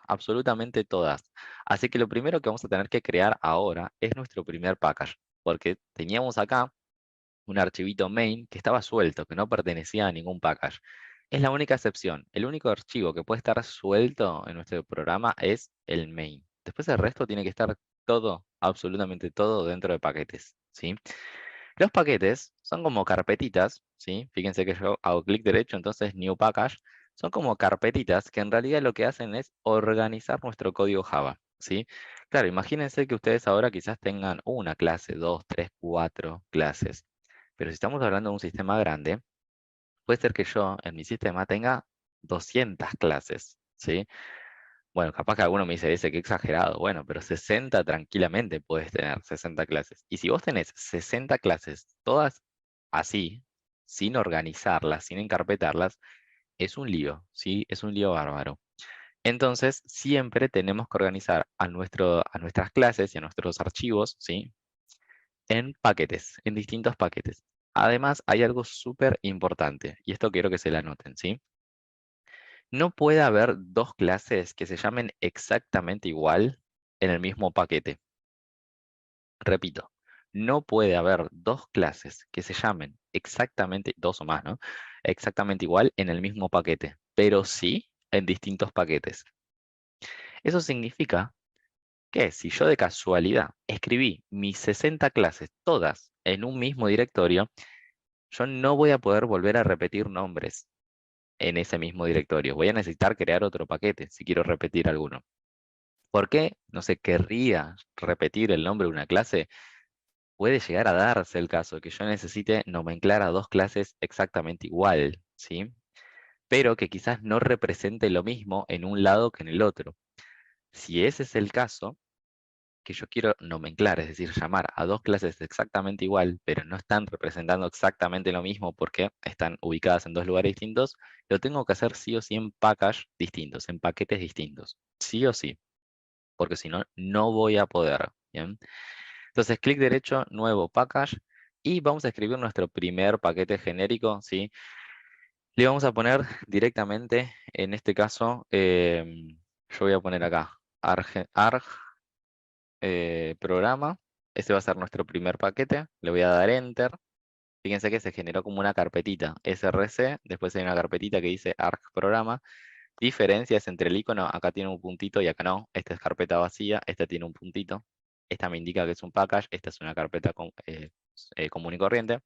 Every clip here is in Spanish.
absolutamente todas. Así que lo primero que vamos a tener que crear ahora es nuestro primer package, porque teníamos acá un archivito main que estaba suelto, que no pertenecía a ningún package. Es la única excepción. El único archivo que puede estar suelto en nuestro programa es el main. Después el resto tiene que estar todo, absolutamente todo dentro de paquetes, ¿sí? Los paquetes son como carpetitas, ¿sí? Fíjense que yo hago clic derecho, entonces New Package. Son como carpetitas que en realidad lo que hacen es organizar nuestro código Java, ¿sí? Claro, imagínense que ustedes ahora quizás tengan una clase, dos, tres, cuatro clases. Pero si estamos hablando de un sistema grande, puede ser que yo en mi sistema tenga 200 clases, ¿sí? Bueno, capaz que alguno me dice, ese que exagerado. Bueno, pero 60 tranquilamente puedes tener 60 clases. Y si vos tenés 60 clases, todas así, sin organizarlas, sin encarpetarlas, es un lío, ¿sí? Es un lío bárbaro. Entonces, siempre tenemos que organizar a nuestras clases y a nuestros archivos, ¿sí? En paquetes, en distintos paquetes. Además, hay algo súper importante, y esto quiero que se la anoten, ¿sí? No puede haber dos clases que se llamen exactamente igual en el mismo paquete. Repito, no puede haber dos clases que se llamen exactamente, dos o más, ¿no? Exactamente igual en el mismo paquete, pero sí en distintos paquetes. Eso significa que si yo de casualidad escribí mis 60 clases todas en un mismo directorio, yo no voy a poder volver a repetir nombres en ese mismo directorio. Voy a necesitar crear otro paquete si quiero repetir alguno. ¿Por qué? No sé, querría repetir el nombre de una clase. Puede llegar a darse el caso de que yo necesite nomenclar a dos clases exactamente igual, ¿sí? Pero que quizás no represente lo mismo en un lado que en el otro. Si ese es el caso, que yo quiero nomenclar, es decir, llamar a dos clases exactamente igual, pero no están representando exactamente lo mismo porque están ubicadas en dos lugares distintos, lo tengo que hacer sí o sí en package distintos, en paquetes distintos, sí o sí, porque si no, no voy a poder, ¿bien? Entonces, clic derecho, nuevo package, y vamos a escribir nuestro primer paquete genérico, ¿sí? Le vamos a poner directamente, en este caso, yo voy a poner acá, arg programa. Este va a ser nuestro primer paquete. Le voy a dar Enter. Fíjense que se generó como una carpetita src. Después hay una carpetita que dice arg programa. Diferencias entre el icono. Acá tiene un puntito y acá no. Esta es carpeta vacía. Esta tiene un puntito. Esta me indica que es un package. Esta es una carpeta común y corriente.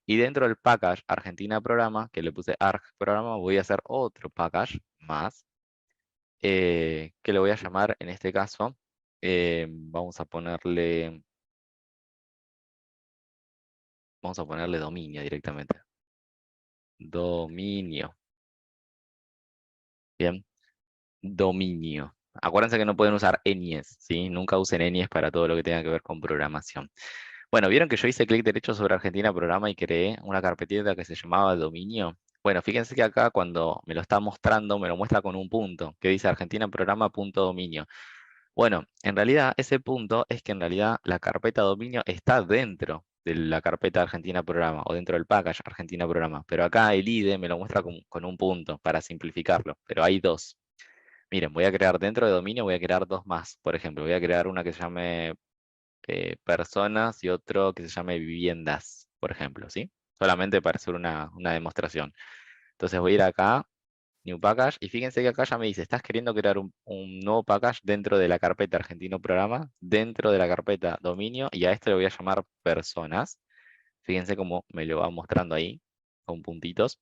Y dentro del package Argentina programa, que le puse arg programa, voy a hacer otro package más. Que le voy a llamar en este caso. Vamos a ponerle dominio directamente. Dominio. Bien. Dominio. Acuérdense que no pueden usar enies, ¿sí? Nunca usen enies para todo lo que tenga que ver con programación. Bueno, ¿vieron que yo hice clic derecho sobre Argentina Programa y creé una carpetita que se llamaba dominio? Bueno, fíjense que acá cuando me lo está mostrando, me lo muestra con un punto, que dice Argentina Programa.dominio. Bueno, en realidad ese punto es que en realidad la carpeta dominio está dentro de la carpeta Argentina Programa o dentro del package Argentina Programa. Pero acá el IDE me lo muestra con un punto para simplificarlo. Pero hay dos. Miren, voy a crear dentro de dominio, voy a crear dos más. Por ejemplo, voy a crear una que se llame personas y otro que se llame viviendas, por ejemplo, ¿sí? Solamente para hacer una demostración. Entonces voy a ir acá New Package. Y fíjense que acá ya me dice, estás queriendo crear un nuevo package dentro de la carpeta Argentino Programa, dentro de la carpeta Dominio, y a este le voy a llamar Personas. Fíjense cómo me lo va mostrando ahí, con puntitos.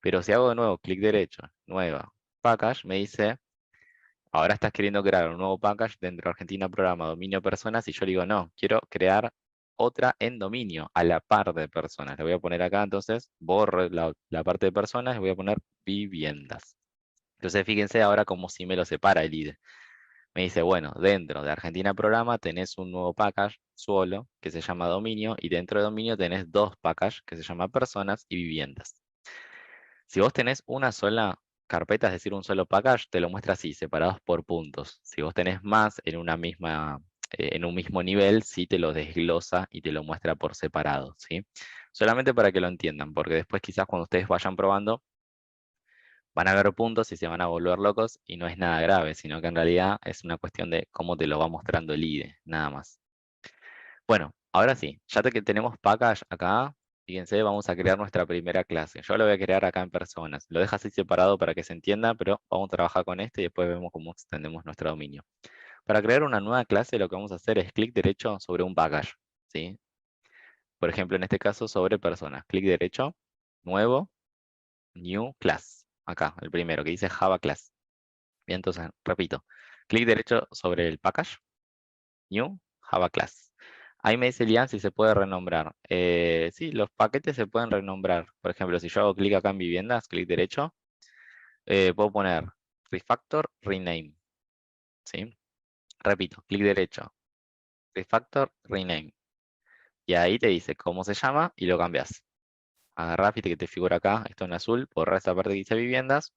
Pero si hago de nuevo clic derecho, nueva package, me dice, ahora estás queriendo crear un nuevo package dentro de Argentina Programa, Dominio Personas, y yo le digo, no, quiero crear otra en dominio, a la par de personas. Le voy a poner acá, entonces, borro la parte de personas y voy a poner viviendas. Entonces fíjense ahora como si me lo separa el IDE. Me dice, bueno, dentro de Argentina Programa tenés un nuevo package solo que se llama dominio y dentro de dominio tenés dos packages que se llama personas y viviendas. Si vos tenés una sola carpeta, es decir, un solo package, te lo muestra así, separados por puntos. Si vos tenés más en una misma, en un mismo nivel, sí te lo desglosa y te lo muestra por separado, ¿sí? Solamente para que lo entiendan, porque después quizás cuando ustedes vayan probando, Van a haber puntos y se van a volver locos y no es nada grave, sino que en realidad es una cuestión de cómo te lo va mostrando el IDE, nada más. Bueno, ahora sí, ya que tenemos package acá, fíjense, vamos a crear nuestra primera clase. Yo lo voy a crear acá en personas. Lo dejo así separado para que se entienda, pero vamos a trabajar con este y después vemos cómo extendemos nuestro dominio. Para crear una nueva clase, lo que vamos a hacer es clic derecho sobre un package, ¿sí? Por ejemplo, en este caso, sobre personas. Clic derecho, nuevo, new class. Acá, el primero, que dice Java class. Bien, entonces, repito. Clic derecho sobre el package, new, Java class. Ahí me dice Lian si se puede renombrar. Sí, los paquetes se pueden renombrar. Por ejemplo, si yo hago clic acá en viviendas, clic derecho, puedo poner refactor, rename. ¿Sí? Repito, clic derecho, refactor, rename. Y ahí te dice cómo se llama y lo cambias. Agarrá, fíjate que te figura acá, esto en azul, borra esta parte que dice viviendas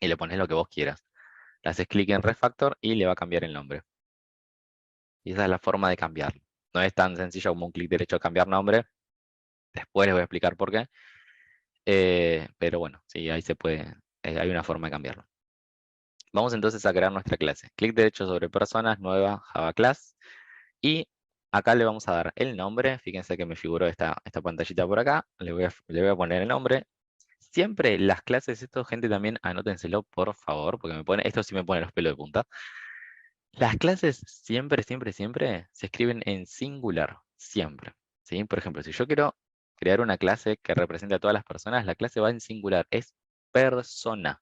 y le pones lo que vos quieras. Le haces clic en refactor y le va a cambiar el nombre. Y esa es la forma de cambiarlo. No es tan sencillo como un clic derecho a cambiar nombre. Después les voy a explicar por qué. Pero bueno, sí, ahí se puede, hay una forma de cambiarlo. Vamos entonces a crear nuestra clase. Clic derecho sobre personas, nueva Java Class. Y acá le vamos a dar el nombre. Fíjense que me figuró esta pantallita por acá. Le voy a poner el nombre. Siempre las clases, esto gente también anótenselo por favor, porque esto sí me pone los pelos de punta. Las clases siempre, siempre, siempre se escriben en singular. Siempre. ¿Sí? Por ejemplo, si yo quiero crear una clase que represente a todas las personas, la clase va en singular. Es persona.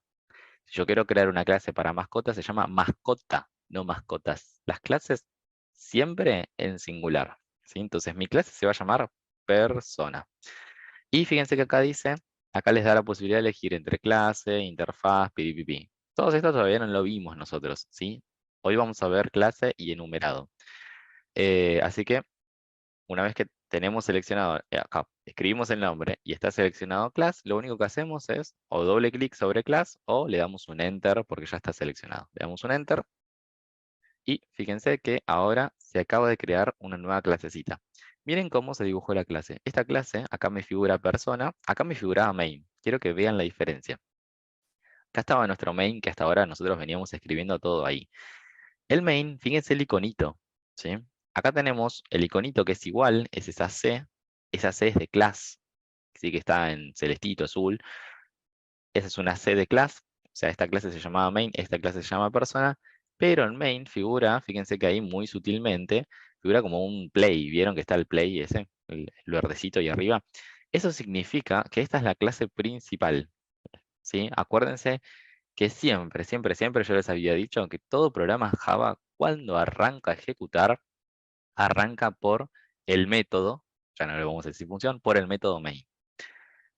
Si yo quiero crear una clase para mascotas, se llama mascota, no mascotas. Las clases siempre en singular. ¿Sí? Entonces mi clase se va a llamar persona. Y fíjense que acá dice, acá les da la posibilidad de elegir entre clase, interfaz, pipipi. Todo esto todavía no lo vimos nosotros, ¿sí? Hoy vamos a ver clase y enumerado. Así que una vez que tenemos seleccionado, acá escribimos el nombre y está seleccionado class, lo único que hacemos es o doble clic sobre class o le damos un enter porque ya está seleccionado. Le damos un enter y fíjense que ahora se acaba de crear una nueva clasecita. Miren cómo se dibujó la clase. Esta clase, acá me figura persona, acá me figuraba main. Quiero que vean la diferencia. Acá estaba nuestro main, que hasta ahora nosotros veníamos escribiendo todo ahí. El main, fíjense el iconito, ¿sí? Acá tenemos el iconito que es igual, es esa C es de class, ¿sí? Que está en celestito, azul. Esa es una C de class, o sea, esta clase se llamaba main, esta clase se llama persona, pero en main figura, fíjense que ahí muy sutilmente, figura como un play, ¿vieron que está el play ese, el verdecito ahí arriba? Eso significa que esta es la clase principal, ¿sí? Acuérdense que siempre, siempre, siempre yo les había dicho que todo programa Java, cuando arranca a ejecutar, arranca por el método, ya no le vamos a decir función, por el método main.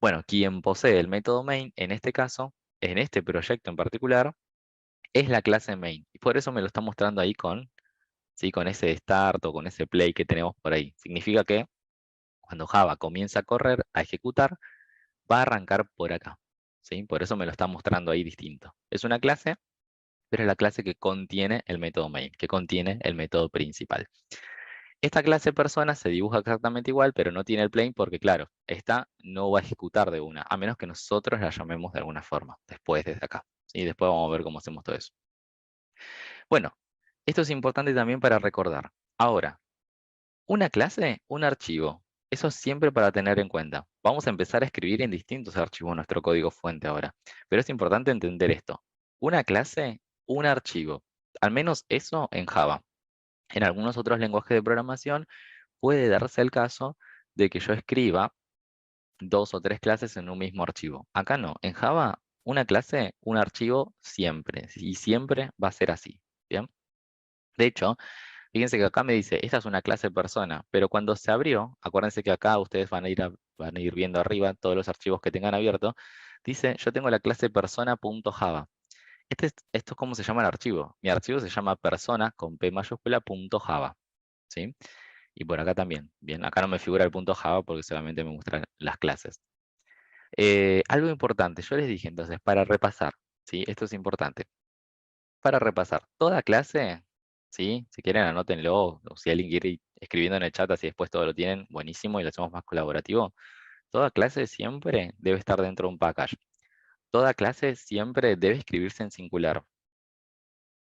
Bueno, quien posee el método main, en este caso, en este proyecto en particular, es la clase main. Y por eso me lo está mostrando ahí ¿sí? Con ese start o con ese play que tenemos por ahí. Significa que cuando Java comienza a correr, a ejecutar, va a arrancar por acá. ¿Sí? Por eso me lo está mostrando ahí distinto. Es una clase, pero es la clase que contiene el método main, que contiene el método principal. Esta clase persona se dibuja exactamente igual, pero no tiene el plane porque, claro, esta no va a ejecutar de una, a menos que nosotros la llamemos de alguna forma, después desde acá. Y después vamos a ver cómo hacemos todo eso. Bueno, esto es importante también para recordar. Ahora, una clase, un archivo. Eso siempre para tener en cuenta. Vamos a empezar a escribir en distintos archivos nuestro código fuente ahora. Pero es importante entender esto. Una clase, un archivo. Al menos eso en Java. En algunos otros lenguajes de programación puede darse el caso de que yo escriba 2 o 3 clases en un mismo archivo. Acá no. En Java, una clase, un archivo siempre. Y siempre va a ser así. ¿Bien? De hecho, fíjense que acá me dice, esta es una clase persona, pero cuando se abrió, acuérdense que acá ustedes van a ir viendo arriba todos los archivos que tengan abierto, dice, yo tengo la clase persona.java. Esto es como se llama el archivo. Mi archivo se llama persona con P mayúscula .java. ¿Sí? Y por acá también. Bien, acá no me figura el punto Java porque solamente me muestran las clases. Algo importante, yo les dije entonces, para repasar, ¿sí? Esto es importante. Para repasar, toda clase, ¿sí? Si quieren anótenlo, o si alguien quiere ir escribiendo en el chat, así después todo lo tienen, buenísimo, y lo hacemos más colaborativo. Toda clase siempre debe estar dentro de un package. Toda clase siempre debe escribirse en singular.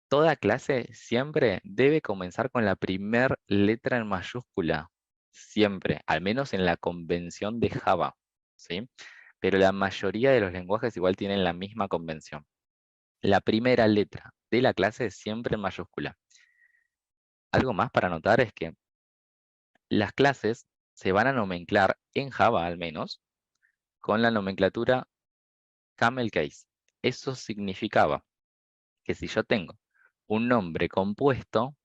Toda clase siempre debe comenzar con la primer letra en mayúscula. Siempre, al menos en la convención de Java, ¿sí? Pero la mayoría de los lenguajes igual tienen la misma convención. La primera letra de la clase es siempre en mayúscula. Algo más para notar es que las clases se van a nomenclar en Java al menos con la nomenclatura camel case. Eso significaba que si yo tengo un nombre compuesto,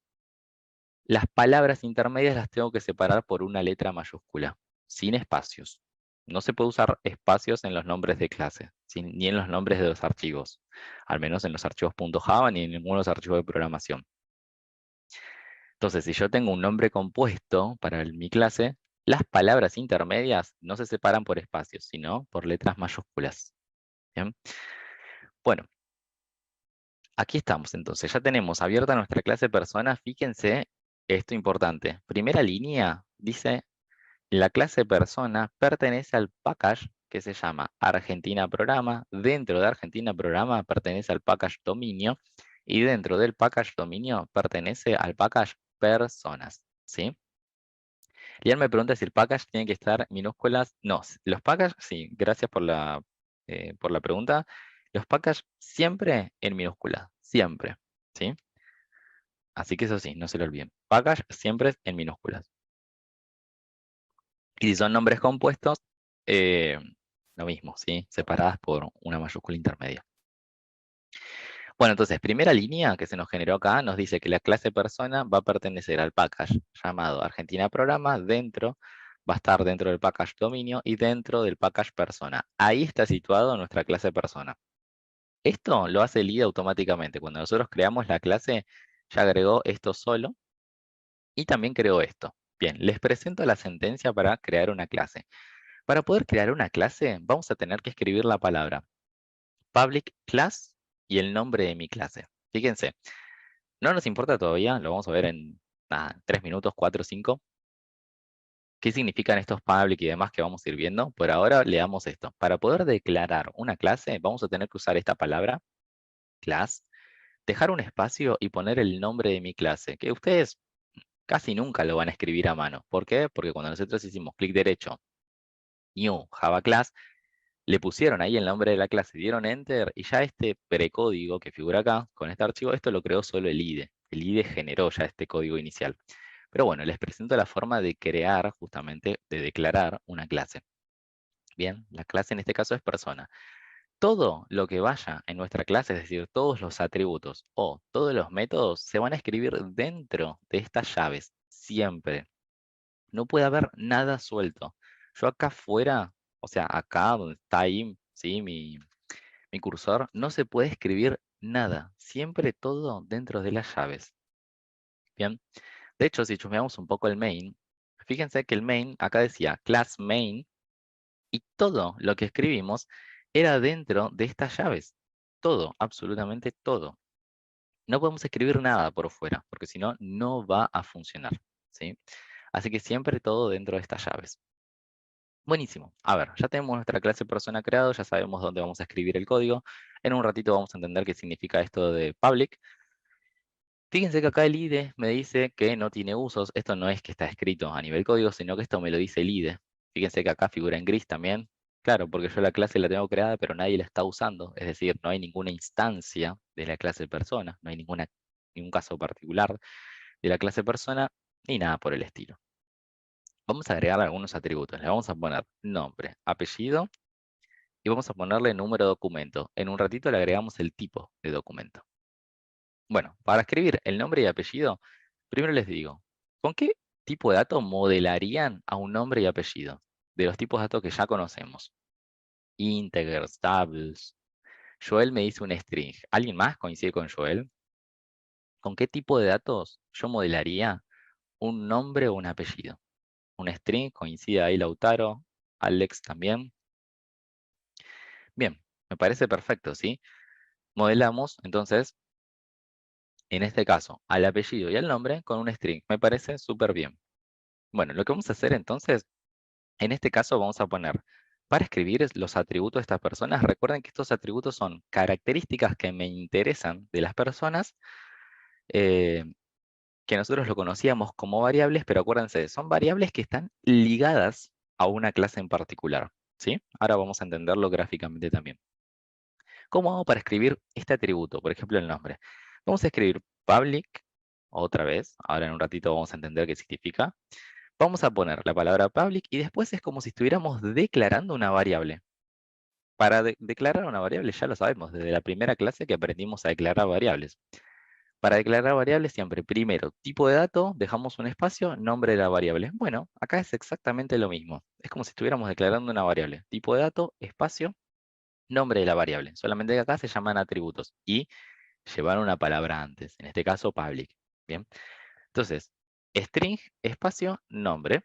las palabras intermedias las tengo que separar por una letra mayúscula, sin espacios. No se puede usar espacios en los nombres de clase, ni en los nombres de los archivos, al menos en los archivos .java ni en ninguno de los archivos de programación. Entonces, si yo tengo un nombre compuesto para mi clase, las palabras intermedias no se separan por espacios, sino por letras mayúsculas. ¿Bien? Bueno, aquí estamos entonces. Ya tenemos abierta nuestra clase persona. Fíjense, esto importante. Primera línea dice, la clase persona pertenece al package que se llama Argentina Programa. Dentro de Argentina Programa pertenece al package dominio. Y dentro del package dominio pertenece al package personas. ¿Sí? Lian me pregunta si el package tiene que estar minúsculas. No, los packages, sí, gracias por la pregunta. Los packages siempre en minúsculas, siempre, ¿sí? Así que eso sí, no se lo olviden. Package siempre en minúsculas. Y si son nombres compuestos, eh, lo mismo, ¿sí? Separadas por una mayúscula intermedia. Bueno, entonces, primera línea que se nos generó acá nos dice que la clase persona va a pertenecer al package llamado Argentina Programa, va a estar dentro del package dominio y dentro del package persona. Ahí está situado nuestra clase persona. Esto lo hace el IDE automáticamente. Cuando nosotros creamos la clase, ya agregó esto solo y también creó esto. Bien, les presento la sentencia para crear una clase. Para poder crear una clase, vamos a tener que escribir la palabra public class y el nombre de mi clase. Fíjense, no nos importa todavía, lo vamos a ver en 3 minutos, 4 o 5. ¿Qué significan estos public y demás que vamos a ir viendo? Por ahora le damos esto. Para poder declarar una clase, vamos a tener que usar esta palabra, class, dejar un espacio y poner el nombre de mi clase, que ustedes casi nunca lo van a escribir a mano. ¿Por qué? Porque cuando nosotros hicimos clic derecho, New Java Class, le pusieron ahí el nombre de la clase, dieron Enter, y ya este precódigo que figura acá, con este archivo, esto lo creó solo el IDE. El IDE generó ya este código inicial. Pero bueno, les presento la forma de crear, justamente, de declarar una clase. Bien, la clase en este caso es persona. Todo lo que vaya en nuestra clase, es decir, todos los atributos o todos los métodos, se van a escribir dentro de estas llaves, siempre. No puede haber nada suelto. Yo acá afuera, o sea, acá donde está ahí, ¿sí? Mi cursor, no se puede escribir nada. Siempre todo dentro de las llaves. Bien. De hecho, si chusmeamos un poco el main, fíjense que el main acá decía class main y todo lo que escribimos era dentro de estas llaves. Todo, absolutamente todo. No podemos escribir nada por fuera, porque si no, no va a funcionar, ¿sí? Así que siempre todo dentro de estas llaves. Buenísimo. A ver, ya tenemos nuestra clase persona creado, ya sabemos dónde vamos a escribir el código. En un ratito vamos a entender qué significa esto de public. Fíjense que acá el IDE me dice que no tiene usos. Esto no es que está escrito a nivel código, sino que esto me lo dice el IDE. Fíjense que acá figura en gris también. Claro, porque yo la clase la tengo creada, pero nadie la está usando. Es decir, no hay ninguna instancia de la clase persona, no hay ningún caso particular de la clase persona, ni nada por el estilo. Vamos a agregar algunos atributos. Le vamos a poner nombre, apellido, y vamos a ponerle número de documento. En un ratito le agregamos el tipo de documento. Bueno, para escribir el nombre y apellido, primero les digo, ¿con qué tipo de dato modelarían a un nombre y apellido? De los tipos de datos que ya conocemos. Integers, doubles. Joel me dice un string. ¿Alguien más coincide con Joel? ¿Con qué tipo de datos yo modelaría un nombre o un apellido? Un string, coincide ahí Lautaro, Alex también. Bien, me parece perfecto, ¿sí? Modelamos, entonces, en este caso, al apellido y al nombre con un string. Me parece súper bien. Bueno, lo que vamos a hacer entonces, en este caso vamos a poner para escribir los atributos de estas personas, recuerden que estos atributos son características que me interesan de las personas, eh, que nosotros lo conocíamos como variables, pero acuérdense, son variables que están ligadas a una clase en particular, ¿sí? Ahora vamos a entenderlo gráficamente también. ¿Cómo hago para escribir este atributo? Por ejemplo, el nombre. Vamos a escribir public, otra vez, ahora en un ratito vamos a entender qué significa. Vamos a poner la palabra public y después es como si estuviéramos declarando una variable. Para declarar una variable ya lo sabemos, desde la primera clase que aprendimos a declarar variables. Para declarar variables siempre, primero, tipo de dato, dejamos un espacio, nombre de la variable. Bueno, acá es exactamente lo mismo. Es como si estuviéramos declarando una variable. Tipo de dato, espacio, nombre de la variable. Solamente que acá se llaman atributos y llevar una palabra antes. En este caso, public. Bien. Entonces, string, espacio, nombre,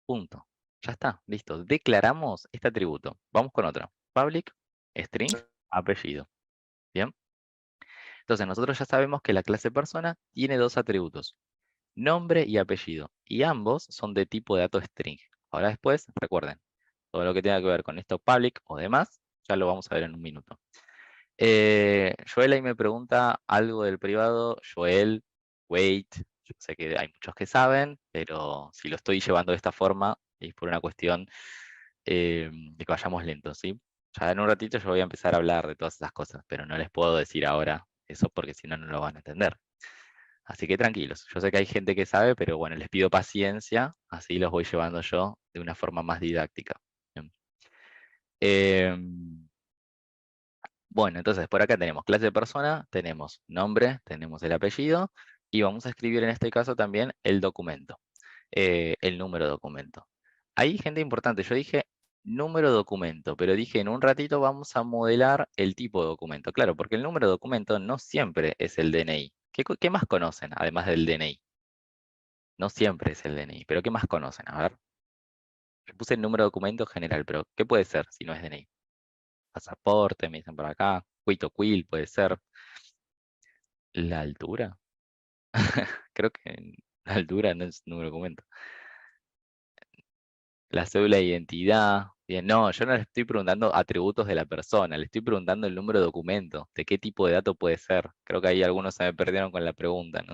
punto. Ya está, listo. Declaramos este atributo. Vamos con otro. Public, string, apellido. Bien. Entonces, nosotros ya sabemos que la clase persona tiene dos atributos, nombre y apellido, y ambos son de tipo de dato string. Ahora después, recuerden, todo lo que tenga que ver con esto public o demás, ya lo vamos a ver en un minuto. Joel ahí me pregunta algo del privado. Joel, wait, yo sé que hay muchos que saben, pero si lo estoy llevando de esta forma, es por una cuestión de que vayamos lentos, ¿sí? Ya en un ratito yo voy a empezar a hablar de todas esas cosas, pero no les puedo decir ahora eso porque si no, no lo van a entender. Así que tranquilos, yo sé que hay gente que sabe, pero bueno, les pido paciencia, así los voy llevando yo de una forma más didáctica. Bien. Em, bueno, entonces por acá tenemos clase de persona, tenemos nombre, tenemos el apellido, y vamos a escribir en este caso también el documento, el número de documento. Ahí, gente importante, yo dije número de documento, pero dije en un ratito vamos a modelar el tipo de documento. Claro, porque el número de documento no siempre es el DNI. ¿Qué más conocen además del DNI? No siempre es el DNI, pero ¿qué más conocen? A ver, yo puse el número de documento general, pero ¿qué puede ser si no es DNI? Pasaporte, me dicen por acá, cuito quil puede ser. ¿La altura? Creo que la altura no es número de documento. La cédula de identidad. Bien, no, yo no le estoy preguntando atributos de la persona, le estoy preguntando el número de documento, de qué tipo de dato puede ser. Creo que ahí algunos se me perdieron con la pregunta, ¿no?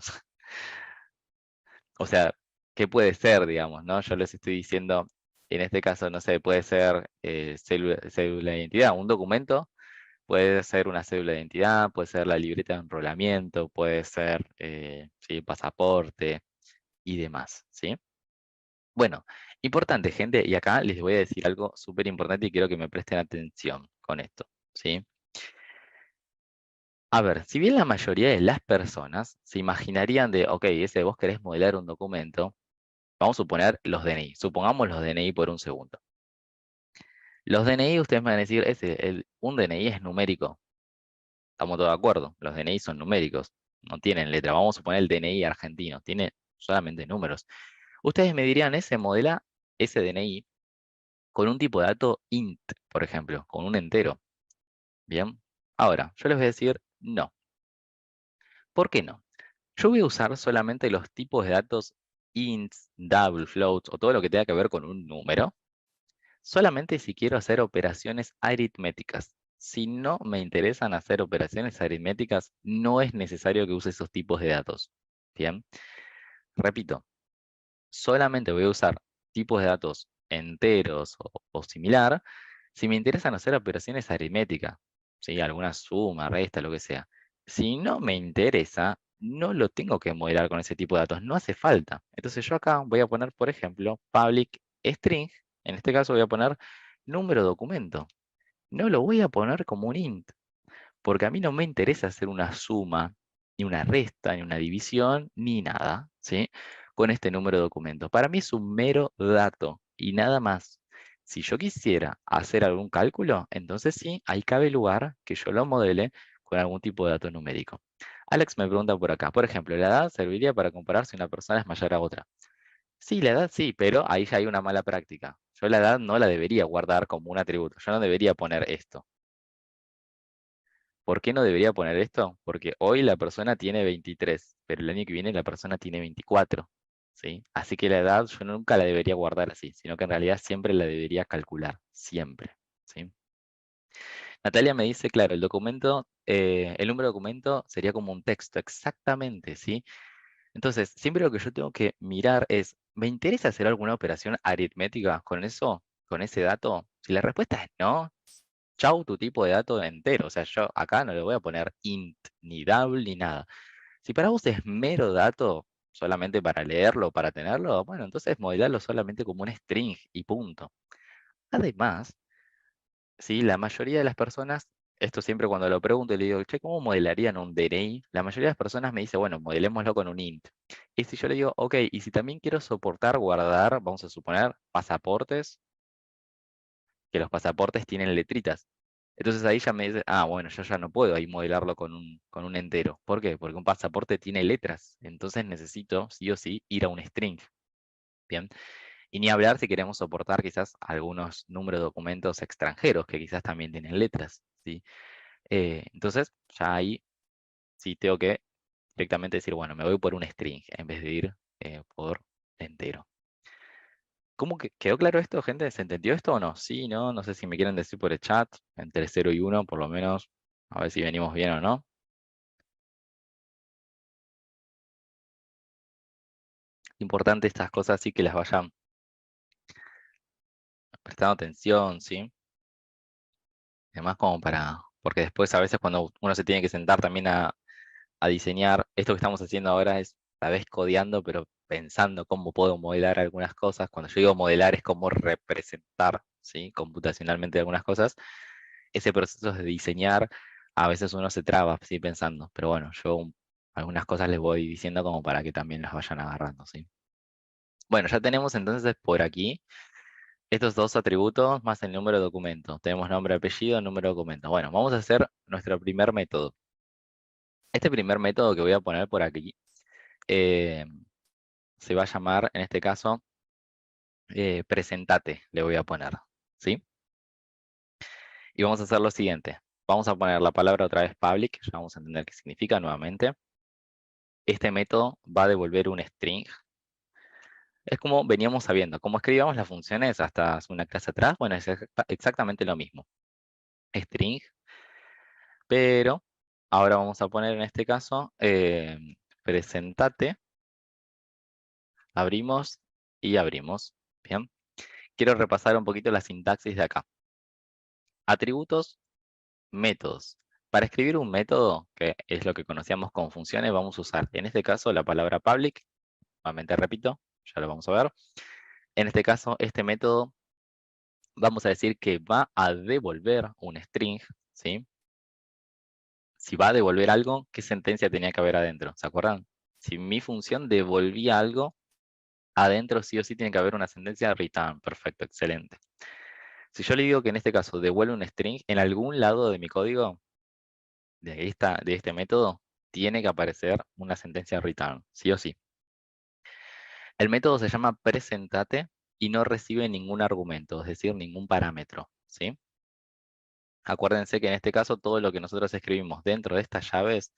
O sea, ¿qué puede ser, digamos, no? Yo les estoy diciendo, en este caso, no sé, puede ser cédula de identidad, un documento, puede ser una cédula de identidad, puede ser la libreta de enrolamiento, puede ser, sí, pasaporte y demás, ¿sí? Bueno, importante, gente, y acá les voy a decir algo súper importante y quiero que me presten atención con esto, ¿sí? A ver, si bien la mayoría de las personas se imaginarían de, ok, ese vos querés modelar un documento, vamos a suponer los DNI, supongamos los DNI por un segundo. Los DNI, ustedes me van a decir, un DNI es numérico, estamos todos de acuerdo, los DNI son numéricos, no tienen letra, vamos a suponer el DNI argentino, tiene solamente números. Ustedes me dirían, ese modela ese DNI con un tipo de dato int, por ejemplo, con un entero. Bien, ahora, yo les voy a decir no. ¿Por qué no? Yo voy a usar solamente los tipos de datos ints, double floats o todo lo que tenga que ver con un número, solamente si quiero hacer operaciones aritméticas. Si no me interesan hacer operaciones aritméticas, no es necesario que use esos tipos de datos. Bien, repito, solamente voy a usar tipos de datos enteros o similar si me interesan hacer operaciones aritméticas, ¿sí? Alguna suma, resta, lo que sea. Si no me interesa, no lo tengo que modelar con ese tipo de datos, no hace falta. Entonces yo acá voy a poner, por ejemplo, public string, en este caso voy a poner número de documento. No lo voy a poner como un int, porque a mí no me interesa hacer una suma, ni una resta, ni una división, ni nada, ¿sí? Con este número de documento. Para mí es un mero dato y nada más. Si yo quisiera hacer algún cálculo, entonces sí, ahí cabe lugar que yo lo modele con algún tipo de dato numérico. Alex me pregunta por acá, por ejemplo, ¿la edad serviría para comparar si una persona es mayor a otra? Sí, la edad sí, pero ahí ya hay una mala práctica. Yo la edad no la debería guardar como un atributo. Yo no debería poner esto. ¿Por qué no debería poner esto? Porque hoy la persona tiene 23, pero el año que viene la persona tiene 24. ¿sí? Así que la edad yo nunca la debería guardar así, sino que en realidad siempre la debería calcular, siempre, ¿sí? Natalia me dice, claro, el documento, el número de documento sería como un texto, exactamente, ¿sí? Entonces, siempre lo que yo tengo que mirar es, ¿me interesa hacer alguna operación aritmética con eso, con ese dato? Si la respuesta es no, chau tu tipo de dato entero. O sea, yo acá no le voy a poner int, ni double, ni nada. Si para vos es mero dato, solamente para leerlo, para tenerlo, bueno, entonces modelarlo solamente como un string y punto. Además, sí, la mayoría de las personas, esto siempre cuando lo pregunto y le digo, che, ¿cómo modelarían un DNI? La mayoría de las personas me dice, bueno, modelémoslo con un int. Y si yo le digo, ok, y si también quiero soportar, guardar, vamos a suponer, pasaportes, que los pasaportes tienen letritas. Entonces ahí ya me dice, ah, bueno, yo ya no puedo ahí modelarlo con un entero. ¿Por qué? Porque un pasaporte tiene letras. Entonces necesito, sí o sí, ir a un string. Bien. Y ni hablar si queremos soportar quizás algunos números de documentos extranjeros que quizás también tienen letras, ¿sí? Entonces, ya ahí sí tengo que directamente decir, bueno, me voy por un string en vez de ir por entero. ¿Cómo que quedó claro esto, gente? ¿Se entendió esto o no? Sí, no, no sé si me quieren decir por el chat, entre 0 y 1, por lo menos, a ver si venimos bien o no. Importante estas cosas sí que las vayan prestando atención, ¿sí? Además como para, porque después a veces cuando uno se tiene que sentar también a diseñar, esto que estamos haciendo ahora es a la vez codeando, pero pensando cómo puedo modelar algunas cosas. Cuando yo digo modelar es como representar, ¿sí? Computacionalmente algunas cosas. Ese proceso de diseñar, a veces uno se traba, ¿sí? Pensando, pero bueno, yo algunas cosas les voy diciendo como para que también las vayan agarrando, ¿sí? Bueno, ya tenemos entonces por aquí estos dos atributos más el número de documento. Tenemos nombre, apellido, número de documento. Bueno, vamos a hacer nuestro primer método. Este primer método que voy a poner por aquí eh, se va a llamar, en este caso, presentate, le voy a poner, ¿sí? Y vamos a hacer lo siguiente. Vamos a poner la palabra otra vez public, ya vamos a entender qué significa nuevamente. Este método va a devolver un string. Es como veníamos sabiendo, como escribíamos las funciones hasta hace una clase atrás, bueno, es exactamente lo mismo. String, pero ahora vamos a poner en este caso, presentate, abrimos y abrimos. Bien, quiero repasar un poquito la sintaxis de acá. Atributos, métodos. Para escribir un método, que es lo que conocíamos como funciones, vamos a usar en este caso la palabra public. Nuevamente repito, ya lo vamos a ver. En este caso, este método, vamos a decir que va a devolver un string, ¿sí? Si va a devolver algo, ¿qué sentencia tenía que haber adentro? ¿Se acuerdan? Si mi función devolvía algo, adentro sí o sí tiene que haber una sentencia return. Perfecto, excelente. Si yo le digo que en este caso devuelve un string, en algún lado de mi código, de este método, tiene que aparecer una sentencia return, sí o sí. El método se llama presentate y no recibe ningún argumento, es decir, ningún parámetro, ¿sí? Acuérdense que en este caso todo lo que nosotros escribimos dentro de estas llaves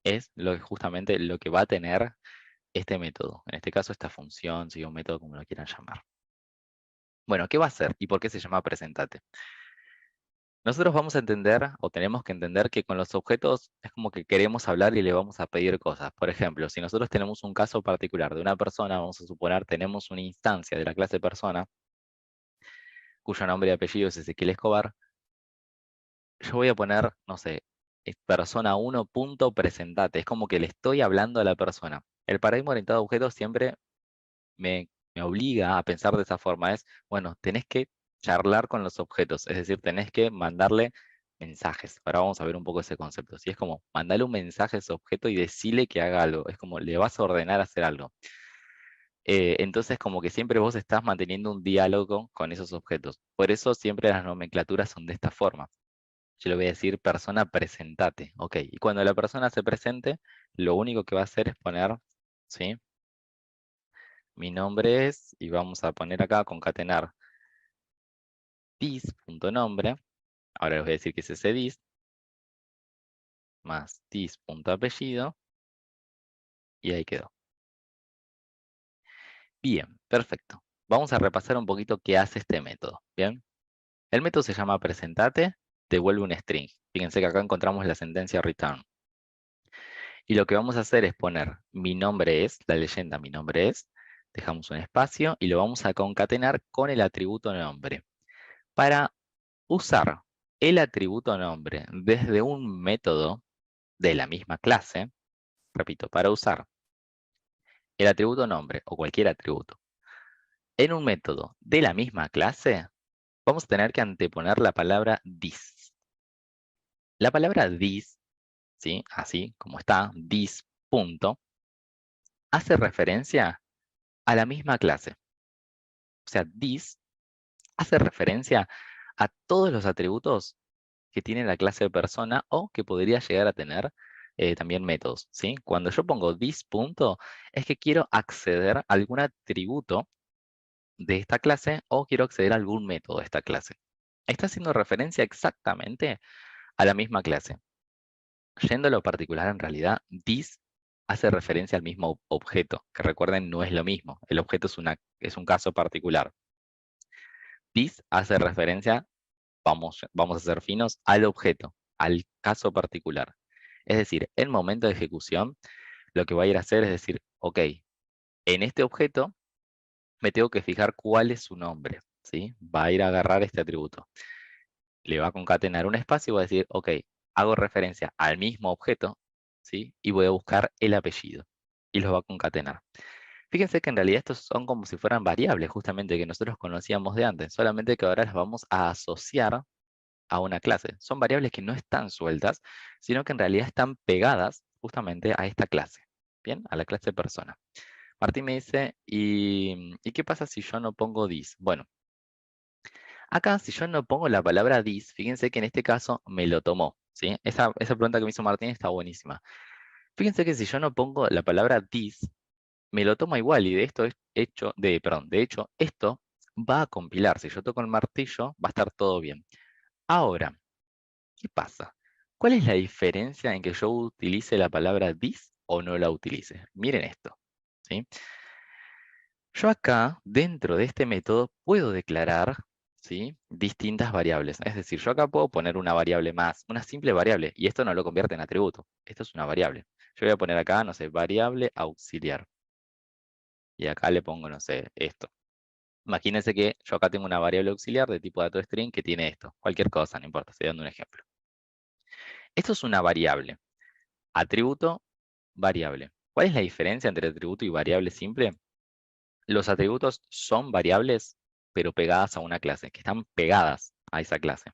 es justamente lo que va a tener este método. En este caso esta función, si un método como lo quieran llamar. Bueno, ¿qué va a hacer y por qué se llama presentate? Nosotros vamos a entender o tenemos que entender que con los objetos es como que queremos hablar y le vamos a pedir cosas. Por ejemplo, si nosotros tenemos un caso particular de una persona, vamos a suponer tenemos una instancia de la clase persona cuyo nombre y apellido es Ezequiel Escobar, yo voy a poner, no sé, persona 1 punto presentate. Es como que le estoy hablando a la persona. El paradigma orientado a objetos siempre me obliga a pensar de esa forma. Es, bueno, tenés que charlar con los objetos, es decir, tenés que mandarle mensajes. Ahora vamos a ver un poco ese concepto. Si es como, mandale un mensaje a ese objeto y decirle que haga algo. Es como, le vas a ordenar hacer algo. Entonces, como que siempre vos estás manteniendo un diálogo con esos objetos. Por eso siempre las nomenclaturas son de esta forma. Yo le voy a decir persona presentate, ok. Y cuando la persona se presente, lo único que va a hacer es poner, ¿sí? Mi nombre es, y vamos a poner acá, concatenar dis.nombre, ahora les voy a decir que es ese dis, más dis.apellido, y ahí quedó. Bien, perfecto. Vamos a repasar un poquito qué hace este método. Bien, el método se llama presentate, devuelve un string. Fíjense que acá encontramos la sentencia return. Y lo que vamos a hacer es poner mi nombre es, la leyenda mi nombre es, dejamos un espacio y lo vamos a concatenar con el atributo nombre. Para usar el atributo nombre desde un método de la misma clase, repito, para usar el atributo nombre o cualquier atributo en un método de la misma clase, vamos a tener que anteponer la palabra this. La palabra this, ¿sí? Así como está, this punto, hace referencia a la misma clase. O sea, this hace referencia a todos los atributos que tiene la clase de persona o que podría llegar a tener también métodos, ¿sí? Cuando yo pongo this punto, es que quiero acceder a algún atributo de esta clase o quiero acceder a algún método de esta clase. Está haciendo referencia exactamente a la misma clase. Yendo a lo particular, en realidad, this hace referencia al mismo objeto, que recuerden, no es lo mismo. El objeto es un caso particular. This hace referencia, vamos a ser finos, al objeto, al caso particular. Es decir, en momento de ejecución, lo que va a ir a hacer es decir, ok, en este objeto me tengo que fijar cuál es su nombre, ¿sí? Va a ir a agarrar este atributo. Le va a concatenar un espacio y va a decir, ok, hago referencia al mismo objeto, ¿sí? Y voy a buscar el apellido. Y los va a concatenar. Fíjense que en realidad estos son como si fueran variables, justamente que nosotros conocíamos de antes, solamente que ahora las vamos a asociar a una clase. Son variables que no están sueltas, sino que en realidad están pegadas justamente a esta clase, ¿bien? A la clase persona. Martín me dice, ¿y qué pasa si yo no pongo this? Bueno, acá si yo no pongo la palabra this, fíjense que en este caso me lo tomó, ¿sí? Esa pregunta que me hizo Martín está buenísima. Fíjense que si yo no pongo la palabra this, me lo toma igual y de hecho, esto va a compilar. Si yo toco el martillo, va a estar todo bien. Ahora, ¿qué pasa? ¿Cuál es la diferencia en que yo utilice la palabra this o no la utilice? Miren esto, ¿sí? Yo acá, dentro de este método, puedo declarar, ¿sí? Distintas variables. Es decir, yo acá puedo poner una variable más, una simple variable, y esto no lo convierte en atributo. Esto es una variable. Yo voy a poner acá, no sé, variable auxiliar. Y acá le pongo, no sé, esto. Imagínense que yo acá tengo una variable auxiliar de tipo dato string que tiene esto. Cualquier cosa, no importa, estoy dando un ejemplo. Esto es una variable. Atributo, variable. ¿Cuál es la diferencia entre atributo y variable simple? Los atributos son variables, pero pegadas a una clase, que están pegadas a esa clase.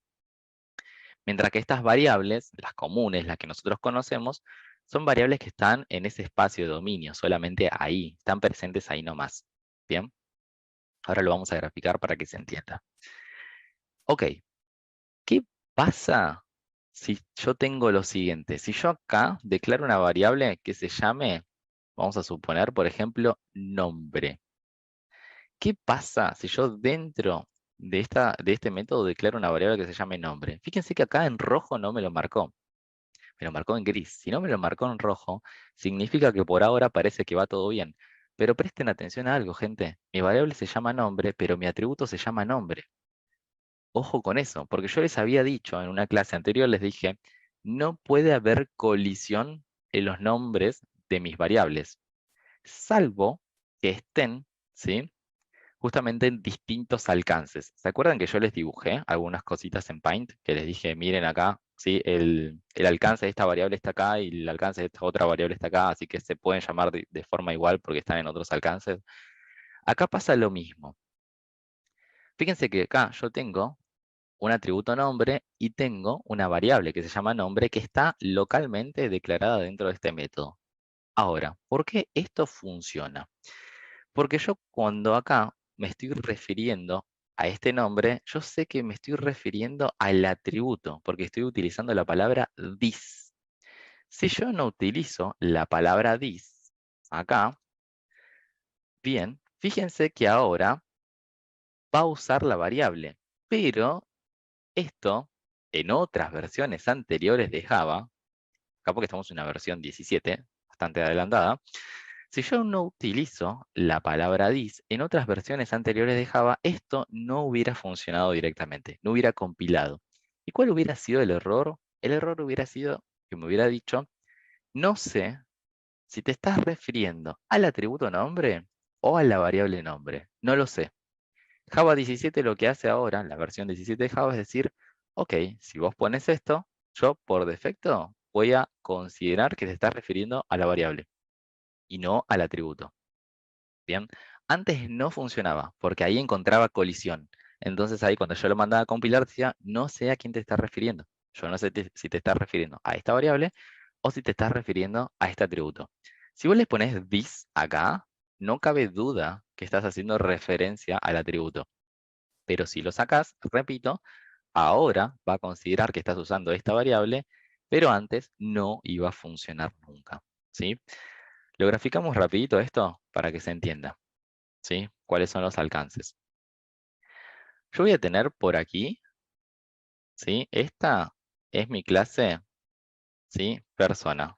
Mientras que estas variables, las comunes, las que nosotros conocemos, son variables que están en ese espacio de dominio, solamente ahí, están presentes ahí nomás. ¿Bien? Ahora lo vamos a graficar para que se entienda. Ok, ¿qué pasa si yo tengo lo siguiente? Si yo acá declaro una variable que se llame, vamos a suponer, por ejemplo, nombre. ¿Qué pasa si yo dentro de este método declaro una variable que se llame nombre? Fíjense que acá en rojo no me lo marcó, me lo marcó en gris. Si no me lo marcó en rojo, significa que por ahora parece que va todo bien. Pero presten atención a algo, gente. Mi variable se llama nombre, pero mi atributo se llama nombre. Ojo con eso, porque yo les había dicho en una clase anterior, les dije, no puede haber colisión en los nombres de mis variables, salvo que estén, ¿sí? Justamente en distintos alcances. ¿Se acuerdan que yo les dibujé algunas cositas en Paint? Que les dije, miren acá, ¿sí? El alcance de esta variable está acá y el alcance de esta otra variable está acá, así que se pueden llamar de forma igual porque están en otros alcances. Acá pasa lo mismo. Fíjense que acá yo tengo un atributo nombre y tengo una variable que se llama nombre que está localmente declarada dentro de este método. Ahora, ¿por qué esto funciona? Porque yo cuando acá me estoy refiriendo a este nombre, yo sé que me estoy refiriendo al atributo, porque estoy utilizando la palabra this. Si yo no utilizo la palabra this acá, bien, fíjense que ahora va a usar la variable, pero esto en otras versiones anteriores de Java, acá porque estamos en una versión 17, bastante adelantada, Si yo no utilizo la palabra this, en otras versiones anteriores de Java, esto no hubiera funcionado directamente, no hubiera compilado. ¿Y cuál hubiera sido el error? El error hubiera sido que me hubiera dicho, no sé si te estás refiriendo al atributo nombre o a la variable nombre. No lo sé. Java 17 lo que hace ahora, la versión 17 de Java, es decir, ok, si vos pones esto, yo por defecto voy a considerar que te estás refiriendo a la variable y no al atributo. Bien, antes no funcionaba porque ahí encontraba colisión. Entonces ahí cuando yo lo mandaba a compilar decía, no sé a quién te estás refiriendo. Yo no sé si te estás refiriendo a esta variable o si te estás refiriendo a este atributo. Si vos le pones this acá, no cabe duda que estás haciendo referencia al atributo. Pero si lo sacás, repito, ahora va a considerar que estás usando esta variable, pero antes no iba a funcionar nunca. ¿Sí? Lo graficamos rapidito esto para que se entienda. ¿Sí? ¿Cuáles son los alcances? Yo voy a tener por aquí, ¿sí? Esta es mi clase, ¿sí? Persona.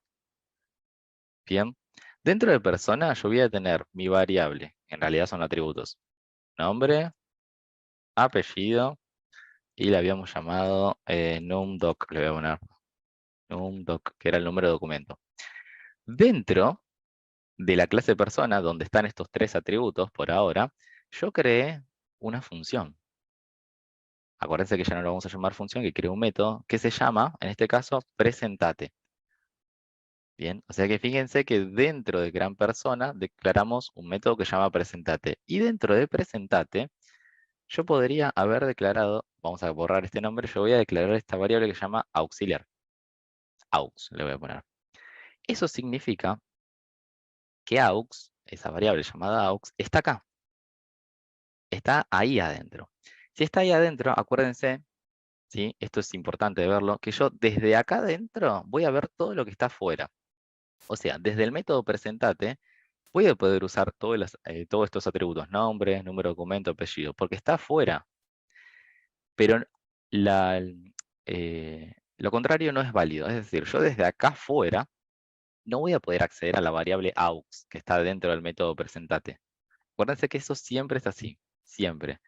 Bien. Dentro de persona yo voy a tener mi variable, en realidad son atributos. Nombre, apellido, y le habíamos llamado numdoc, le voy a poner numdoc, que era el número de documento. Dentro de la clase persona, donde están estos tres atributos por ahora, yo creé una función. Acuérdense que ya no lo vamos a llamar función, que creé un método que se llama, en este caso, presentate. Bien, o sea que fíjense que dentro de gran persona declaramos un método que se llama presentate. Y dentro de presentate, yo podría haber declarado, vamos a borrar este nombre, yo voy a declarar esta variable que se llama auxiliar. Aux, le voy a poner. Eso significa que aux, esa variable llamada aux, está acá. Está ahí adentro. Si está ahí adentro, acuérdense, ¿sí? Esto es importante verlo, que yo desde acá adentro voy a ver todo lo que está afuera. O sea, desde el método presentate, voy a poder usar todos estos atributos, nombre, número de documento, apellido, porque está afuera. Pero lo contrario no es válido. Es decir, yo desde acá afuera no voy a poder acceder a la variable aux, que está dentro del método presentate. Acuérdense que eso siempre es así, siempre.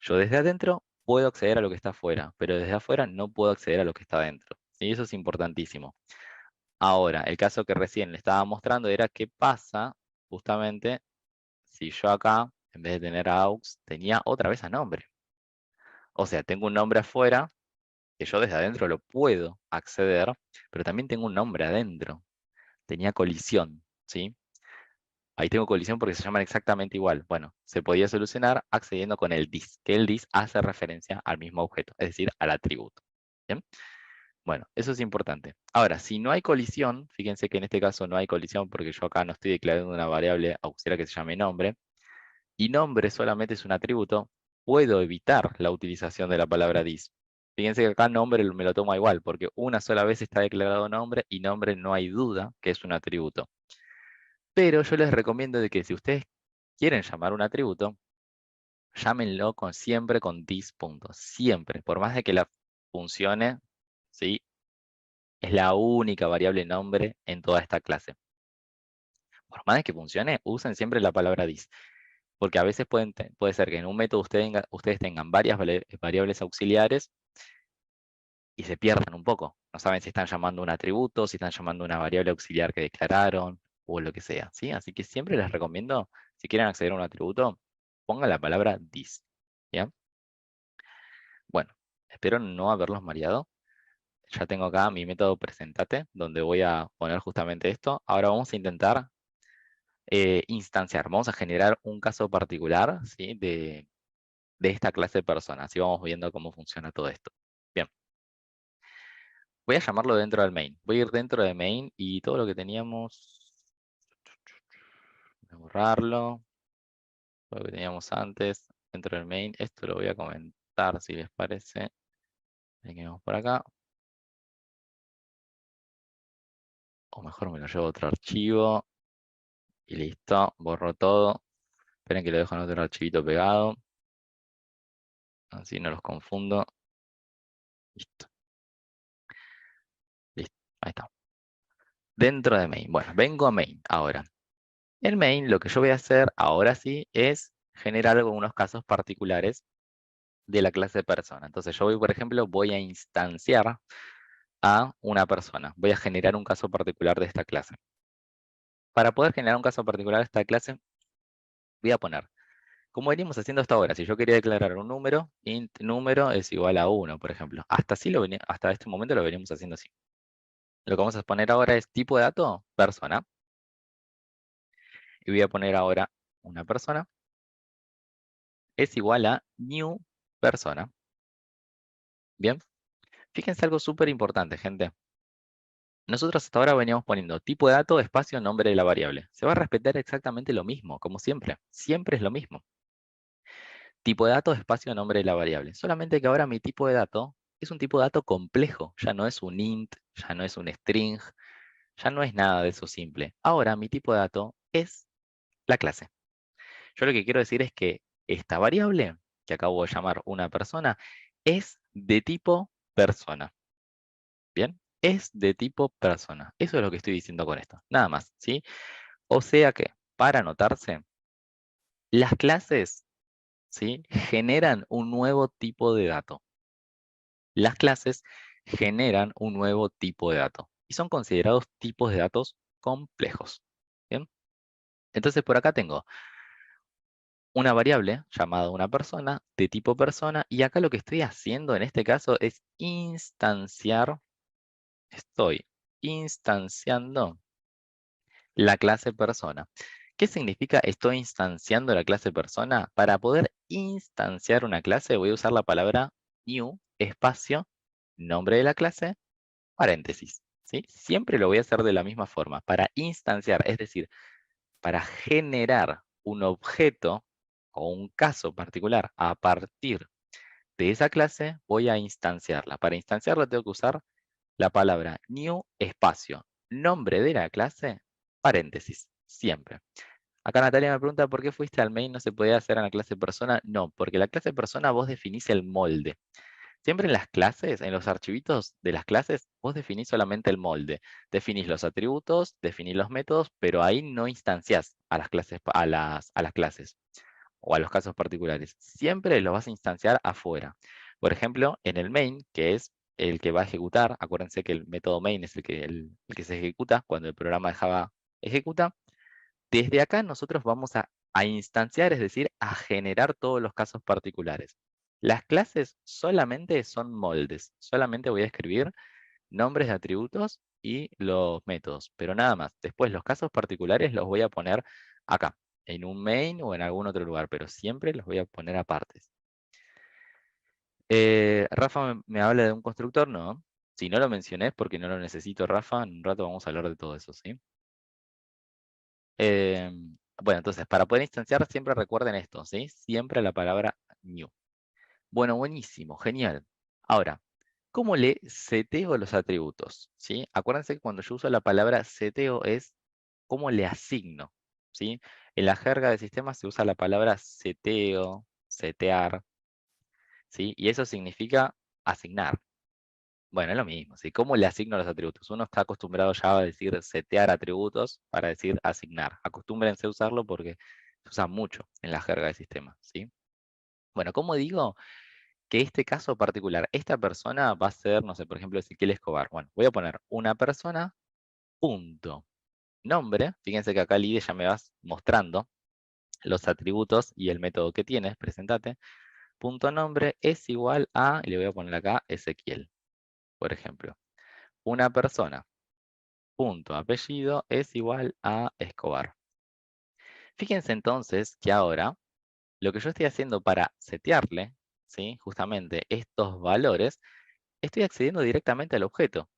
Yo desde adentro puedo acceder a lo que está afuera, pero desde afuera no puedo acceder a lo que está adentro. Y eso es importantísimo. Ahora, el caso que recién le estaba mostrando era qué pasa justamente si yo acá, en vez de tener a aux, tenía otra vez a nombre. O sea, tengo un nombre afuera, que yo desde adentro lo puedo acceder, pero también tengo un nombre adentro. Tenía colisión, ¿sí? Ahí tengo colisión porque se llaman exactamente igual. Bueno, se podía solucionar accediendo con el this, que el this hace referencia al mismo objeto, es decir, al atributo. ¿Bien? Bueno, eso es importante. Ahora, si no hay colisión, fíjense que en este caso no hay colisión porque yo acá no estoy declarando una variable auxiliar que se llame nombre, y nombre solamente es un atributo, puedo evitar la utilización de la palabra this. Fíjense que acá nombre me lo tomo igual, porque una sola vez está declarado nombre y nombre no hay duda que es un atributo. Pero yo les recomiendo de que si ustedes quieren llamar un atributo, llámenlo siempre con this punto, siempre, por más de que la funcione, ¿sí? Es la única variable nombre en toda esta clase. Por más de que funcione, usen siempre la palabra this. Porque a veces puede ser que en un método ustedes tengan varias variables auxiliares y se pierdan un poco. No saben si están llamando un atributo, si están llamando una variable auxiliar que declararon o lo que sea, ¿sí? Así que siempre les recomiendo, si quieren acceder a un atributo, pongan la palabra this, ¿ya? Bueno, espero no haberlos mareado. Ya tengo acá mi método presentate, donde voy a poner justamente esto. Ahora vamos a intentar instanciar, vamos a generar un caso particular, ¿sí? de esta clase de personas. Así vamos viendo cómo funciona todo esto. Bien, voy a llamarlo dentro del main. Voy a ir dentro de main y todo lo que teníamos, voy a borrarlo, todo lo que teníamos antes dentro del main. Esto lo voy a comentar si les parece. Venimos por acá. O mejor me lo llevo a otro archivo. Y listo, borro todo. Esperen que lo dejo en otro archivito pegado. Así no los confundo. Listo, listo, ahí está. Dentro de main. Bueno, vengo a main ahora. En main, lo que yo voy a hacer ahora sí es generar algunos casos particulares de la clase persona. Entonces yo voy, por ejemplo, voy a instanciar a una persona. Voy a generar un caso particular de esta clase. Para poder generar un caso particular de esta clase, voy a poner, como venimos haciendo hasta ahora, si yo quería declarar un número, int número es igual a 1, por ejemplo. Hasta este momento lo venimos haciendo así. Lo que vamos a poner ahora es tipo de dato, persona. Y voy a poner ahora una persona es igual a new persona. Bien, fíjense algo súper importante, gente. Nosotros hasta ahora veníamos poniendo tipo de dato, espacio, nombre de la variable. Se va a respetar exactamente lo mismo, como siempre. Siempre es lo mismo. Tipo de dato, espacio, nombre de la variable. Solamente que ahora mi tipo de dato es un tipo de dato complejo. Ya no es un int, ya no es un string, ya no es nada de eso simple. Ahora mi tipo de dato es la clase. Yo lo que quiero decir es que esta variable, que acabo de llamar una persona, es de tipo persona. ¿Bien? Es de tipo persona. Eso es lo que estoy diciendo con esto. Nada más, ¿sí? O sea que, para anotarse, las clases, ¿sí?, generan un nuevo tipo de dato. Las clases generan un nuevo tipo de dato. Y son considerados tipos de datos complejos. ¿Bien? Entonces, por acá tengo una variable llamada una persona, de tipo persona, y acá lo que estoy haciendo en este caso es estoy instanciando la clase persona. ¿Qué significa estoy instanciando la clase persona? Para poder instanciar una clase voy a usar la palabra new, espacio, nombre de la clase, paréntesis. ¿Sí? Siempre lo voy a hacer de la misma forma. Para instanciar, es decir, para generar un objeto o un caso particular a partir de esa clase, voy a instanciarla. Para instanciarla tengo que usar la palabra new, espacio, nombre de la clase, paréntesis, siempre. Acá Natalia me pregunta por qué fuiste al main, no se podía hacer en la clase persona. No, porque la clase persona vos definís el molde. Siempre en las clases, en los archivitos de las clases, vos definís solamente el molde. Definís los atributos, definís los métodos, pero ahí no instanciás a las clases, a las clases o a los casos particulares. Siempre los vas a instanciar afuera. Por ejemplo, en el main, que es el que va a ejecutar, acuérdense que el método main es el que se ejecuta cuando el programa de Java ejecuta. Desde acá nosotros vamos a instanciar, es decir, a generar todos los casos particulares. Las clases solamente son moldes. Solamente voy a escribir nombres de atributos y los métodos, pero nada más. Después los casos particulares los voy a poner acá, en un main o en algún otro lugar, pero siempre los voy a poner aparte. Rafa me habla de un constructor, no. Si no lo mencioné es porque no lo necesito, Rafa. En un rato vamos a hablar de todo eso, ¿sí? Bueno, entonces, para poder instanciar, siempre recuerden esto, ¿sí? Siempre la palabra new. Bueno, buenísimo, genial. Ahora, ¿cómo le seteo los atributos? ¿Sí? Acuérdense que cuando yo uso la palabra seteo es cómo le asigno, ¿sí? En la jerga de sistemas se usa la palabra seteo, setear, ¿sí? Y eso significa asignar. Bueno, es lo mismo, ¿sí? ¿Cómo le asigno los atributos? Uno está acostumbrado ya a decir setear atributos para decir asignar. Acostúmbrense a usarlo porque se usa mucho en la jerga de sistemas, ¿sí? Bueno, ¿cómo digo que este caso particular, esta persona va a ser, no sé, por ejemplo, Ezequiel Escobar? Bueno, voy a poner una persona, punto, nombre. Fíjense que acá Lide ya me vas mostrando los atributos y el método que tienes, presentate. Punto nombre es igual a, y le voy a poner acá Ezequiel, por ejemplo. Una persona, punto apellido es igual a Escobar. Fíjense entonces que ahora lo que yo estoy haciendo para setearle, ¿sí?, justamente estos valores, estoy accediendo directamente al objeto.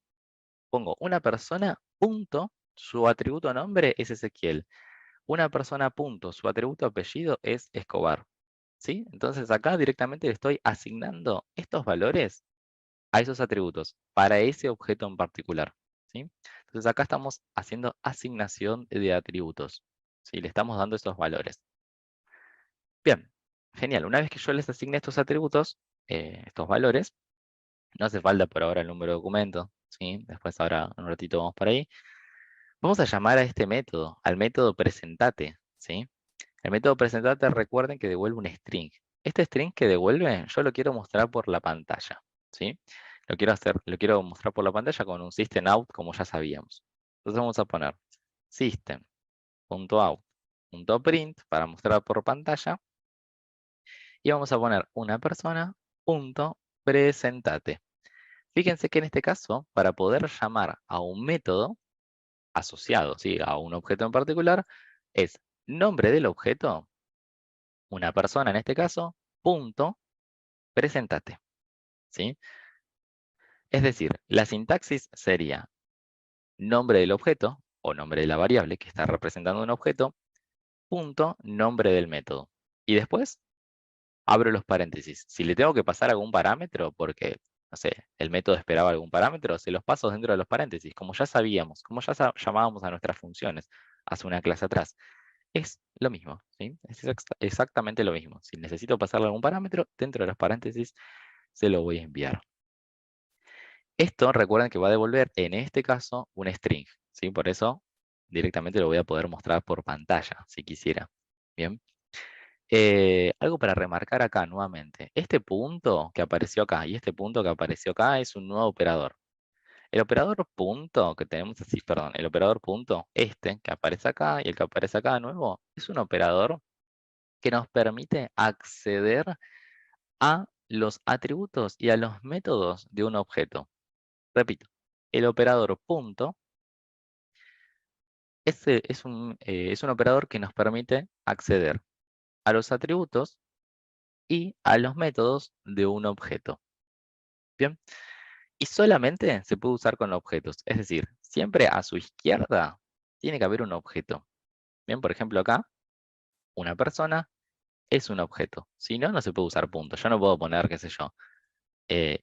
Pongo una persona, punto, su atributo nombre es Ezequiel. Una persona, punto, su atributo apellido es Escobar. ¿Sí? Entonces acá directamente le estoy asignando estos valores a esos atributos para ese objeto en particular. ¿Sí? Entonces acá estamos haciendo asignación de atributos. ¿Sí? Le estamos dando esos valores. Bien, genial. Una vez que yo les asigne estos atributos, estos valores, no hace falta por ahora el número de documento. ¿Sí? Después ahora en un ratito vamos por ahí. Vamos a llamar a este método, al método presentate, ¿sí? El método presentate, recuerden que devuelve un string. Este string que devuelve, yo lo quiero mostrar por la pantalla, ¿sí? Lo quiero mostrar por la pantalla con un system out, como ya sabíamos. Entonces vamos a poner system.out.print para mostrar por pantalla. Y vamos a poner una persona punto presentate. Fíjense que en este caso, para poder llamar a un método asociado, ¿sí?, a un objeto en particular, es nombre del objeto, una persona en este caso, punto presentate, ¿sí? Es decir, la sintaxis sería nombre del objeto o nombre de la variable que está representando un objeto, punto nombre del método. Y después abro los paréntesis. Si le tengo que pasar algún parámetro, porque, no sé, el método esperaba algún parámetro, se los paso dentro de los paréntesis, como ya sabíamos, como ya llamábamos a nuestras funciones hace una clase atrás. Es lo mismo, ¿sí? Es exactamente lo mismo. Si necesito pasarle algún parámetro, dentro de los paréntesis se lo voy a enviar. Esto recuerden que va a devolver, en este caso, un string, ¿sí? Por eso directamente lo voy a poder mostrar por pantalla, si quisiera. Bien. Algo para remarcar acá nuevamente. Este punto que apareció acá y este punto que apareció acá es un nuevo operador. El operador punto que tenemos así, perdón, el operador punto, este que aparece acá y el que aparece acá de nuevo, es un operador que nos permite acceder a los atributos y a los métodos de un objeto. Repito, el operador punto es un operador que nos permite acceder a los atributos y a los métodos de un objeto. Bien, y solamente se puede usar con objetos, es decir, siempre a su izquierda tiene que haber un objeto. Bien, por ejemplo acá, una persona es un objeto, si no, no se puede usar punto. Yo no puedo poner, qué sé yo,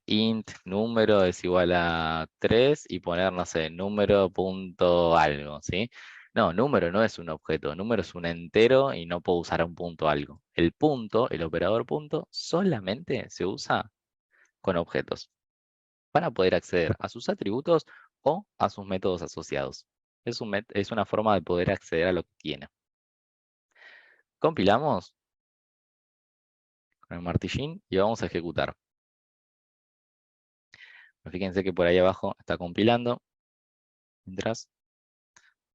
int número es igual a 3 y poner, no sé, número punto algo, ¿sí? No, número no es un objeto, número es un entero y no puedo usar un punto algo. El punto, el operador punto, solamente se usa con objetos para poder acceder a sus atributos o a sus métodos asociados. Es una forma de poder acceder a lo que tiene. Compilamos con el martillín y vamos a ejecutar. Fíjense que por ahí abajo está compilando. Mientras,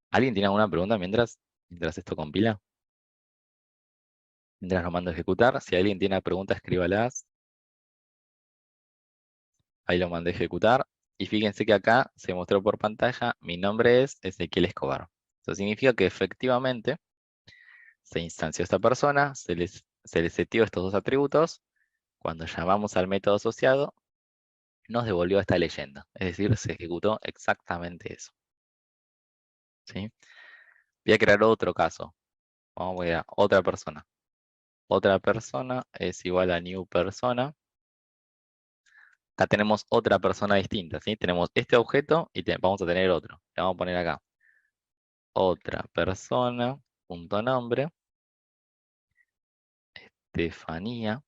¿alguien tiene alguna pregunta mientras esto compila? Mientras lo mando a ejecutar. Si alguien tiene preguntas, escríbalas. Ahí lo mandé a ejecutar. Y fíjense que acá se mostró por pantalla, mi nombre es Ezequiel Escobar. Eso significa que efectivamente se instanció esta persona, se le setió estos dos atributos. Cuando llamamos al método asociado, nos devolvió esta leyenda. Es decir, se ejecutó exactamente eso. ¿Sí? Voy a crear otro caso. Vamos a ver a otra persona. Otra persona es igual a new persona. Acá tenemos otra persona distinta, ¿sí? Tenemos este objeto y vamos a tener otro. Le vamos a poner acá. Otra persona, punto nombre. Estefanía.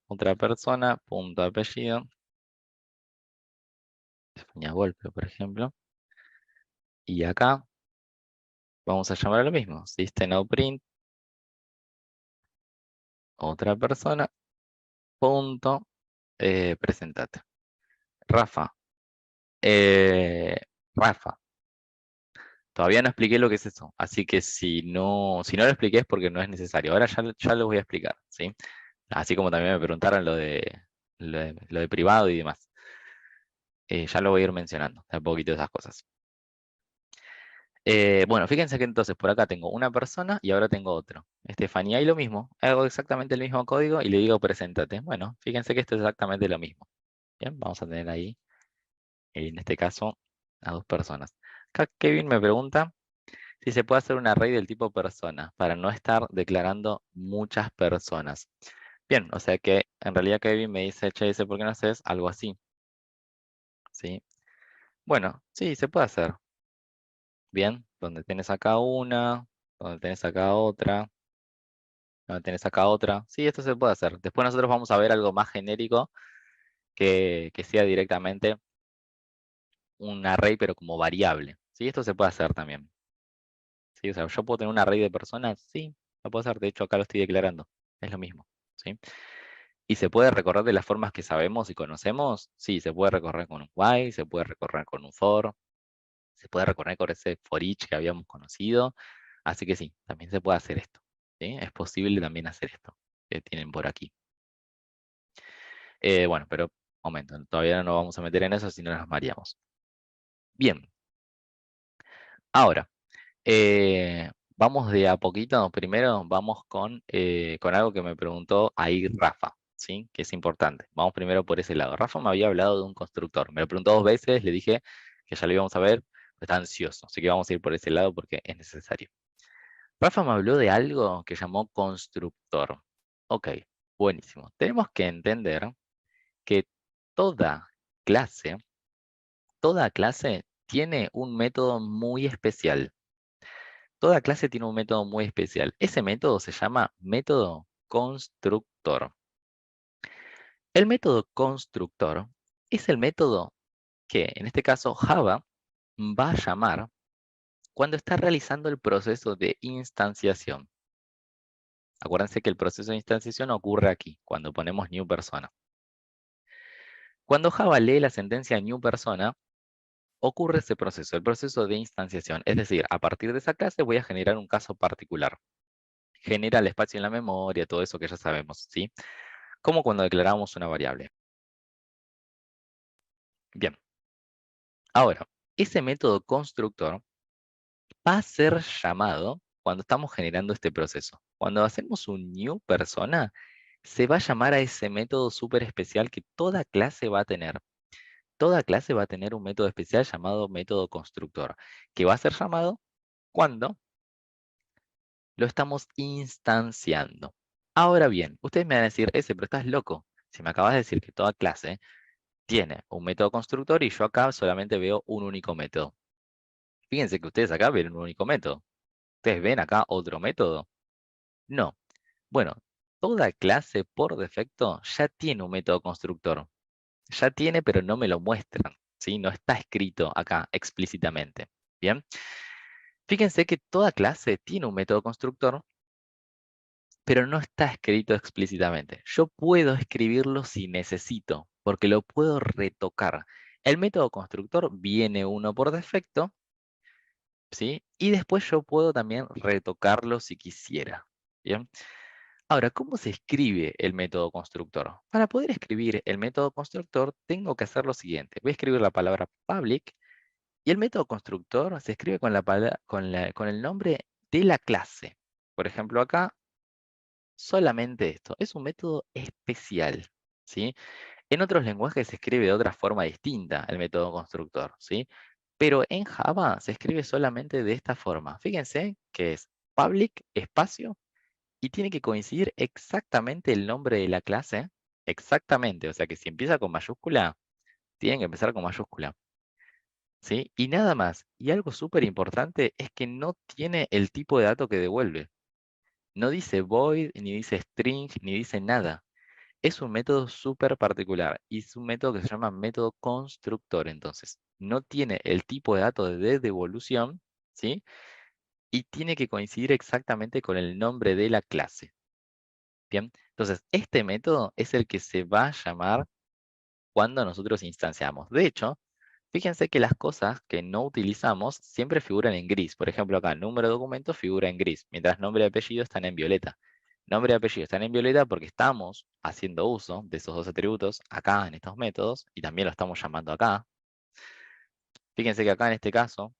Otra persona, punto apellido. Estefanía Golpe, por ejemplo. Y acá vamos a llamar a lo mismo. System.out.print. Otra persona, punto presentate. Rafa. eh, Rafa. Todavía no expliqué lo que es eso, así que si no lo expliqué es porque no es necesario. Ahora ya lo voy a explicar, ¿sí? Así como también me preguntaron lo de privado y demás. Ya lo voy a ir mencionando, de a poquito de esas cosas. Bueno, fíjense que entonces por acá tengo una persona y ahora tengo otro. Estefanía y lo mismo. Hago exactamente el mismo código y le digo preséntate. Bueno, fíjense que esto es exactamente lo mismo. Bien, vamos a tener ahí, en este caso, a dos personas. Acá Kevin me pregunta si se puede hacer un array del tipo persona para no estar declarando muchas personas. Bien, o sea que en realidad Kevin me dice, che, dice, ¿por qué no haces algo así? ¿Sí? Bueno, sí, se puede hacer. Bien, donde tenés acá una, donde tenés acá otra, donde tenés acá otra. Sí, esto se puede hacer. Después nosotros vamos a ver algo más genérico que sea directamente un array, pero como variable. ¿Sí? Esto se puede hacer también. ¿Sí? O sea, yo puedo tener un array de personas, sí, lo puedo hacer. De hecho, acá lo estoy declarando. Es lo mismo. ¿Sí? ¿Y se puede recorrer de las formas que sabemos y conocemos? Sí, se puede recorrer con un while, se puede recorrer con un for, se puede recorrer con ese for each que habíamos conocido. Así que sí, también se puede hacer esto. ¿Sí? Es posible también hacer esto que tienen por aquí. Bueno, pero momento, todavía no nos vamos a meter en eso si no nos mareamos. Bien, ahora, vamos de a poquito. Primero vamos con algo que me preguntó ahí Rafa, ¿sí? Que es importante. Vamos primero por ese lado. Rafa me había hablado de un constructor. Me lo preguntó 2 veces, le dije que ya lo íbamos a ver, pero está ansioso. Así que vamos a ir por ese lado porque es necesario. Rafa me habló de algo que llamó constructor. Ok, buenísimo. Tenemos que entender que toda clase, toda clase tiene un método muy especial. Toda clase tiene un método muy especial. Ese método se llama método constructor. El método constructor es el método que, en este caso, Java va a llamar cuando está realizando el proceso de instanciación. Acuérdense que el proceso de instanciación ocurre aquí, cuando ponemos new persona. Cuando Java lee la sentencia new persona, ocurre ese proceso, el proceso de instanciación. Es decir, a partir de esa clase voy a generar un caso particular. Genera el espacio en la memoria, todo eso que ya sabemos, ¿sí? Como cuando declaramos una variable. Bien, ahora, ese método constructor va a ser llamado cuando estamos generando este proceso. Cuando hacemos un new persona, se va a llamar a ese método súper especial que toda clase va a tener. Toda clase va a tener un método especial llamado método constructor, que va a ser llamado cuando lo estamos instanciando. Ahora bien, ustedes me van a decir, ese, pero estás loco. Si me acabas de decir que toda clase tiene un método constructor y yo acá solamente veo un único método. Fíjense que ustedes acá ven un único método. ¿Ustedes ven acá otro método? No. Bueno, toda clase por defecto ya tiene un método constructor. Ya tiene, pero no me lo muestran. ¿Sí? No está escrito acá explícitamente. Bien. Fíjense que toda clase tiene un método constructor, pero no está escrito explícitamente. Yo puedo escribirlo si necesito, porque lo puedo retocar. El método constructor viene uno por defecto, ¿sí? Y después yo puedo también retocarlo si quisiera. ¿Bien? Ahora, ¿cómo se escribe el método constructor? Para poder escribir el método constructor, tengo que hacer lo siguiente. Voy a escribir la palabra public y el método constructor se escribe con el nombre de la clase. Por ejemplo, acá solamente esto. Es un método especial, ¿sí? En otros lenguajes se escribe de otra forma distinta el método constructor, ¿sí? Pero en Java se escribe solamente de esta forma. Fíjense que es public espacio y tiene que coincidir exactamente el nombre de la clase. Exactamente, o sea que si empieza con mayúscula, tiene que empezar con mayúscula, ¿sí? Y nada más. Y algo súper importante es que no tiene el tipo de dato que devuelve. No dice void, ni dice string, ni dice nada. Es un método súper particular y es un método que se llama método constructor. Entonces, no tiene el tipo de dato de devolución, ¿sí? Y tiene que coincidir exactamente con el nombre de la clase. Bien, entonces este método es el que se va a llamar cuando nosotros instanciamos. De hecho, fíjense que las cosas que no utilizamos siempre figuran en gris. Por ejemplo, acá número de documento figura en gris, mientras nombre y apellido están en violeta. Nombre y apellido están en violeta porque estamos haciendo uso de esos dos atributos acá en estos métodos y también lo estamos llamando acá. Fíjense que acá en este caso,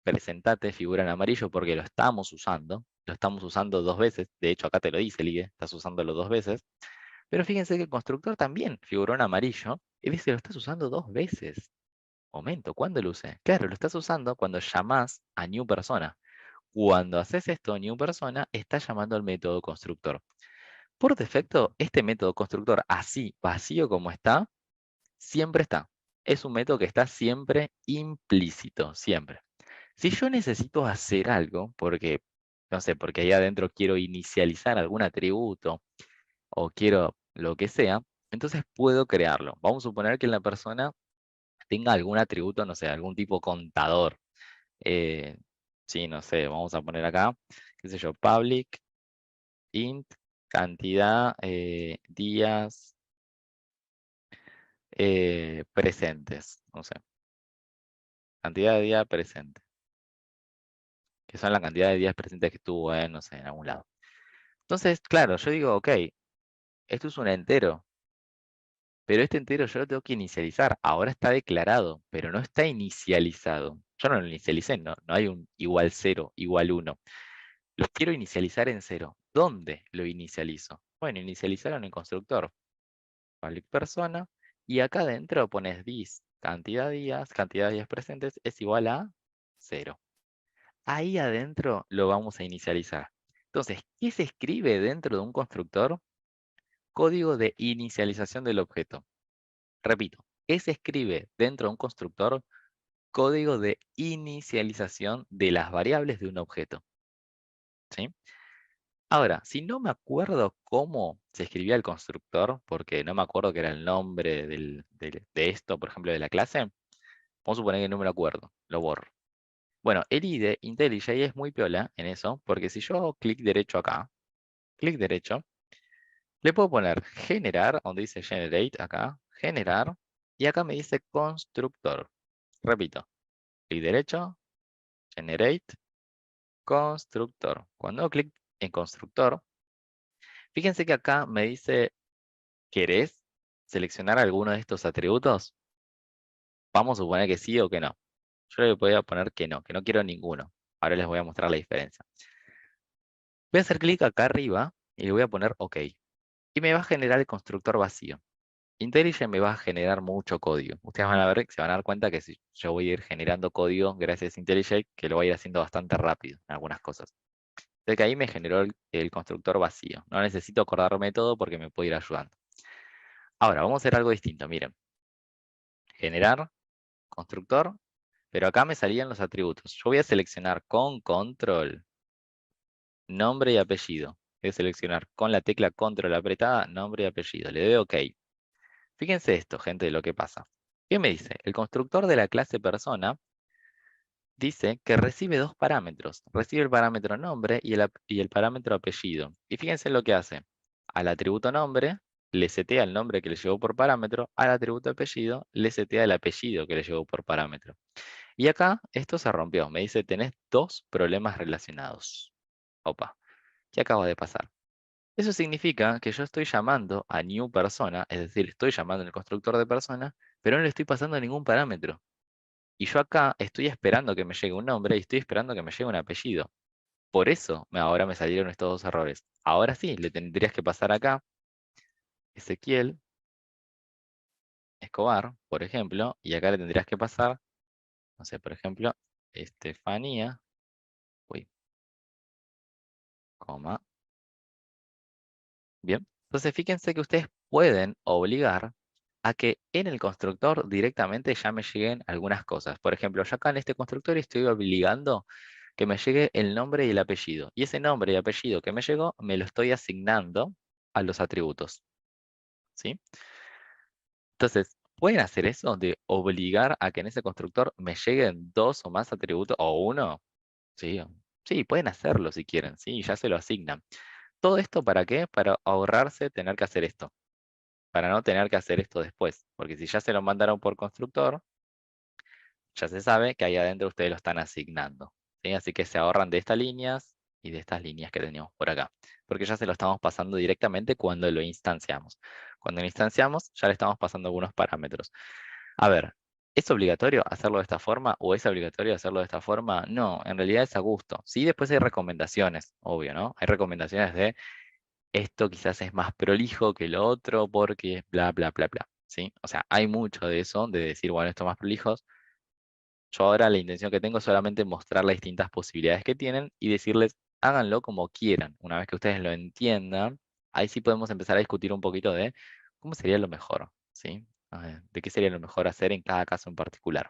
presentate figura en amarillo porque lo estamos usando 2 veces. De hecho, acá te lo dice, Ligue, estás usándolo 2 veces. Pero fíjense que el constructor también figuró en amarillo y dice, lo estás usando 2 veces. Momento, ¿cuándo lo usé? Claro, lo estás usando cuando llamás a new persona. Cuando haces esto, new persona, estás llamando al método constructor. Por defecto, este método constructor, así, vacío como está, siempre está. Es un método que está siempre implícito, siempre. Si yo necesito hacer algo, porque, no sé, porque ahí adentro quiero inicializar algún atributo, o quiero lo que sea, entonces puedo crearlo. Vamos a suponer que la persona tenga algún atributo, no sé, algún tipo contador. Eh, sí, no sé, vamos a poner acá, qué sé yo, public int cantidad días presentes, no sé, cantidad de días presentes, que son la cantidad de días presentes que tuvo en, no sé, en algún lado. Entonces, claro, yo digo, ok, esto es un entero, pero este entero yo lo tengo que inicializar. Ahora está declarado, pero no está inicializado. Yo no lo inicialicé, no hay un igual 0, igual 1. Lo quiero inicializar en 0. ¿Dónde lo inicializo? Bueno, inicializarlo en el constructor. Public persona. Y acá adentro pones this, cantidad de días presentes es igual a 0. Ahí adentro lo vamos a inicializar. Entonces, ¿qué se escribe dentro de un constructor? Código de inicialización del objeto. Repito, ¿qué se escribe dentro de un constructor? Código de inicialización de las variables de un objeto. ¿Sí? Ahora, si no me acuerdo cómo se escribía el constructor, porque no me acuerdo que era el nombre de esto, por ejemplo, de la clase, vamos a suponer que no me lo acuerdo, lo borro. Bueno, el IDE IntelliJ es muy piola en eso, porque si yo hago clic derecho acá, clic derecho, le puedo poner generar, donde dice generate acá, generar, y acá me dice constructor. Repito, clic derecho, generate, constructor. Cuando hago clic en constructor, fíjense que acá me dice, ¿querés seleccionar alguno de estos atributos? Vamos a suponer que sí o que no. Yo le voy a poner que no quiero ninguno. Ahora les voy a mostrar la diferencia. Voy a hacer clic acá arriba y le voy a poner OK. Y me va a generar el constructor vacío. IntelliJ me va a generar mucho código. Ustedes van a ver, se van a dar cuenta que si yo voy a ir generando código gracias a IntelliJ, que lo voy a ir haciendo bastante rápido en algunas cosas. De que ahí me generó el constructor vacío. No necesito acordarme todo porque me puede ir ayudando. Ahora, vamos a hacer algo distinto. Miren. Generar, constructor, pero acá me salían los atributos. Yo voy a seleccionar con control, nombre y apellido. Voy a seleccionar con la tecla control apretada, nombre y apellido. Le doy OK. Fíjense esto, gente, de lo que pasa. ¿Qué me dice? El constructor de la clase persona dice que recibe dos parámetros. Recibe el parámetro nombre y el parámetro apellido. Y fíjense lo que hace. Al atributo nombre le setea el nombre que le llegó por parámetro. Al atributo apellido le setea el apellido que le llegó por parámetro. Y acá esto se rompió. Me dice, tenés dos problemas relacionados. Opa, ¿qué acaba de pasar? Eso significa que yo estoy llamando a new persona, es decir, estoy llamando en el constructor de persona, pero no le estoy pasando ningún parámetro. Y yo acá estoy esperando que me llegue un nombre y estoy esperando que me llegue un apellido. Por eso ahora me salieron estos dos errores. Ahora sí, le tendrías que pasar acá, Ezequiel Escobar, por ejemplo, y acá le tendrías que pasar, no sé, por ejemplo, Estefanía, uy, coma, bien. Entonces fíjense que ustedes pueden obligar a que en el constructor directamente ya me lleguen algunas cosas. Por ejemplo, yo acá en este constructor estoy obligando que me llegue el nombre y el apellido. Y ese nombre y apellido que me llegó, me lo estoy asignando a los atributos. ¿Sí? Entonces, ¿pueden hacer eso de obligar a que en ese constructor me lleguen dos o más atributos o uno? Sí, sí, pueden hacerlo si quieren, sí, ya se lo asignan. ¿Todo esto para qué? Para ahorrarse tener que hacer esto. Para no tener que hacer esto después. Porque si ya se lo mandaron por constructor, ya se sabe que ahí adentro ustedes lo están asignando. ¿Sí? Así que se ahorran de estas líneas y de estas líneas que teníamos por acá. Porque ya se lo estamos pasando directamente cuando lo instanciamos. Cuando lo instanciamos, ya le estamos pasando algunos parámetros. A ver, ¿es obligatorio hacerlo de esta forma o es obligatorio hacerlo de esta forma? No, en realidad es a gusto. Sí, después hay recomendaciones, obvio, ¿no? Hay recomendaciones de esto quizás es más prolijo que lo otro porque bla, bla, bla, bla. ¿Sí? O sea, hay mucho de eso, de decir, bueno, esto es más prolijo. Yo ahora la intención que tengo es solamente mostrar las distintas posibilidades que tienen y decirles, háganlo como quieran. Una vez que ustedes lo entiendan, ahí sí podemos empezar a discutir un poquito de cómo sería lo mejor, ¿sí? De qué sería lo mejor hacer en cada caso en particular.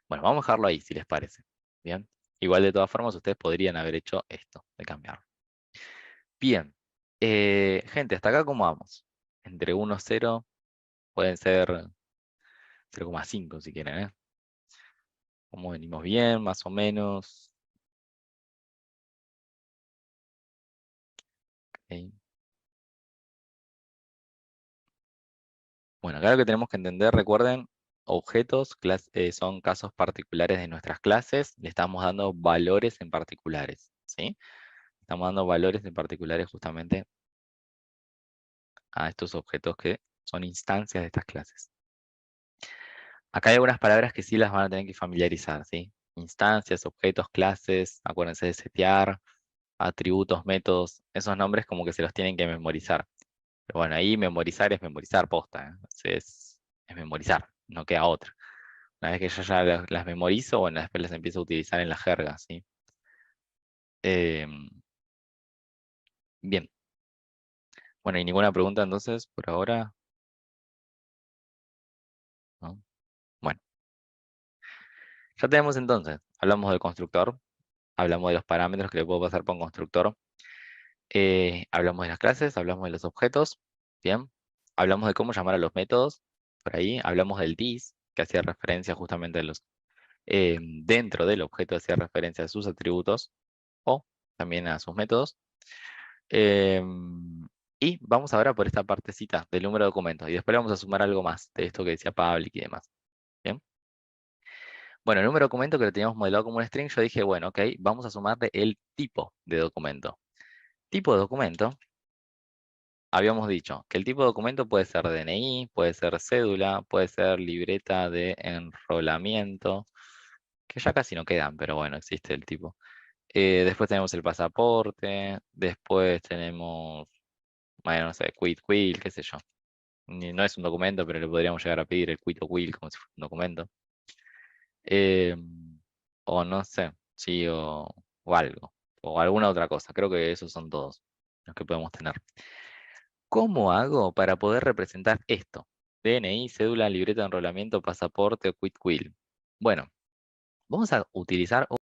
Bueno, vamos a dejarlo ahí, si les parece. Bien. Igual de todas formas, ustedes podrían haber hecho esto, de cambiarlo. Bien. Gente, hasta acá, ¿cómo vamos? Entre 1 y 0, pueden ser 0,5 si quieren, ¿eh? ¿Cómo venimos bien, más o menos? Ok. Bueno, acá lo que tenemos que entender, recuerden, objetos son casos particulares de nuestras clases, le estamos dando valores en particulares, ¿sí? Estamos dando valores en particulares justamente a estos objetos que son instancias de estas clases. Acá hay algunas palabras que sí las van a tener que familiarizar, ¿sí? Instancias, objetos, clases, acuérdense de setear, atributos, métodos, esos nombres como que se los tienen que memorizar. Pero bueno, ahí memorizar es memorizar posta, ¿eh? Es memorizar, no queda otra. Una vez que yo ya las memorizo, bueno, después las empiezo a utilizar en la jerga, ¿sí? Em, bien. Bueno, ¿y ninguna pregunta entonces por ahora? ¿No? Bueno, ya tenemos entonces, hablamos del constructor, hablamos de los parámetros que le puedo pasar por un constructor, hablamos de las clases, hablamos de los objetos, bien, hablamos de cómo llamar a los métodos, por ahí, hablamos del this, que hacía referencia justamente a dentro del objeto hacía referencia a sus atributos, o también a sus métodos. Em, y vamos ahora por esta partecita del número de documentos, y después le vamos a sumar algo más de esto que decía public y demás, ¿bien? Bueno, el número de documento que lo teníamos modelado como un string, yo dije, bueno, ok, vamos a sumarle el tipo de documento. Tipo de documento, habíamos dicho que el tipo de documento puede ser DNI, puede ser cédula, puede ser libreta de enrolamiento, que ya casi no quedan, pero bueno, existe el tipo. Después tenemos el pasaporte, después tenemos, bueno, no sé, quit quill, qué sé yo. No es un documento, pero le podríamos llegar a pedir el quit o quill como si fuera un documento. Eh, o no sé, sí, o algo, o alguna otra cosa. Creo que esos son todos los que podemos tener. ¿Cómo hago para poder representar esto? DNI, cédula, libreta de enrolamiento, pasaporte o quit quill. Bueno, vamos a utilizar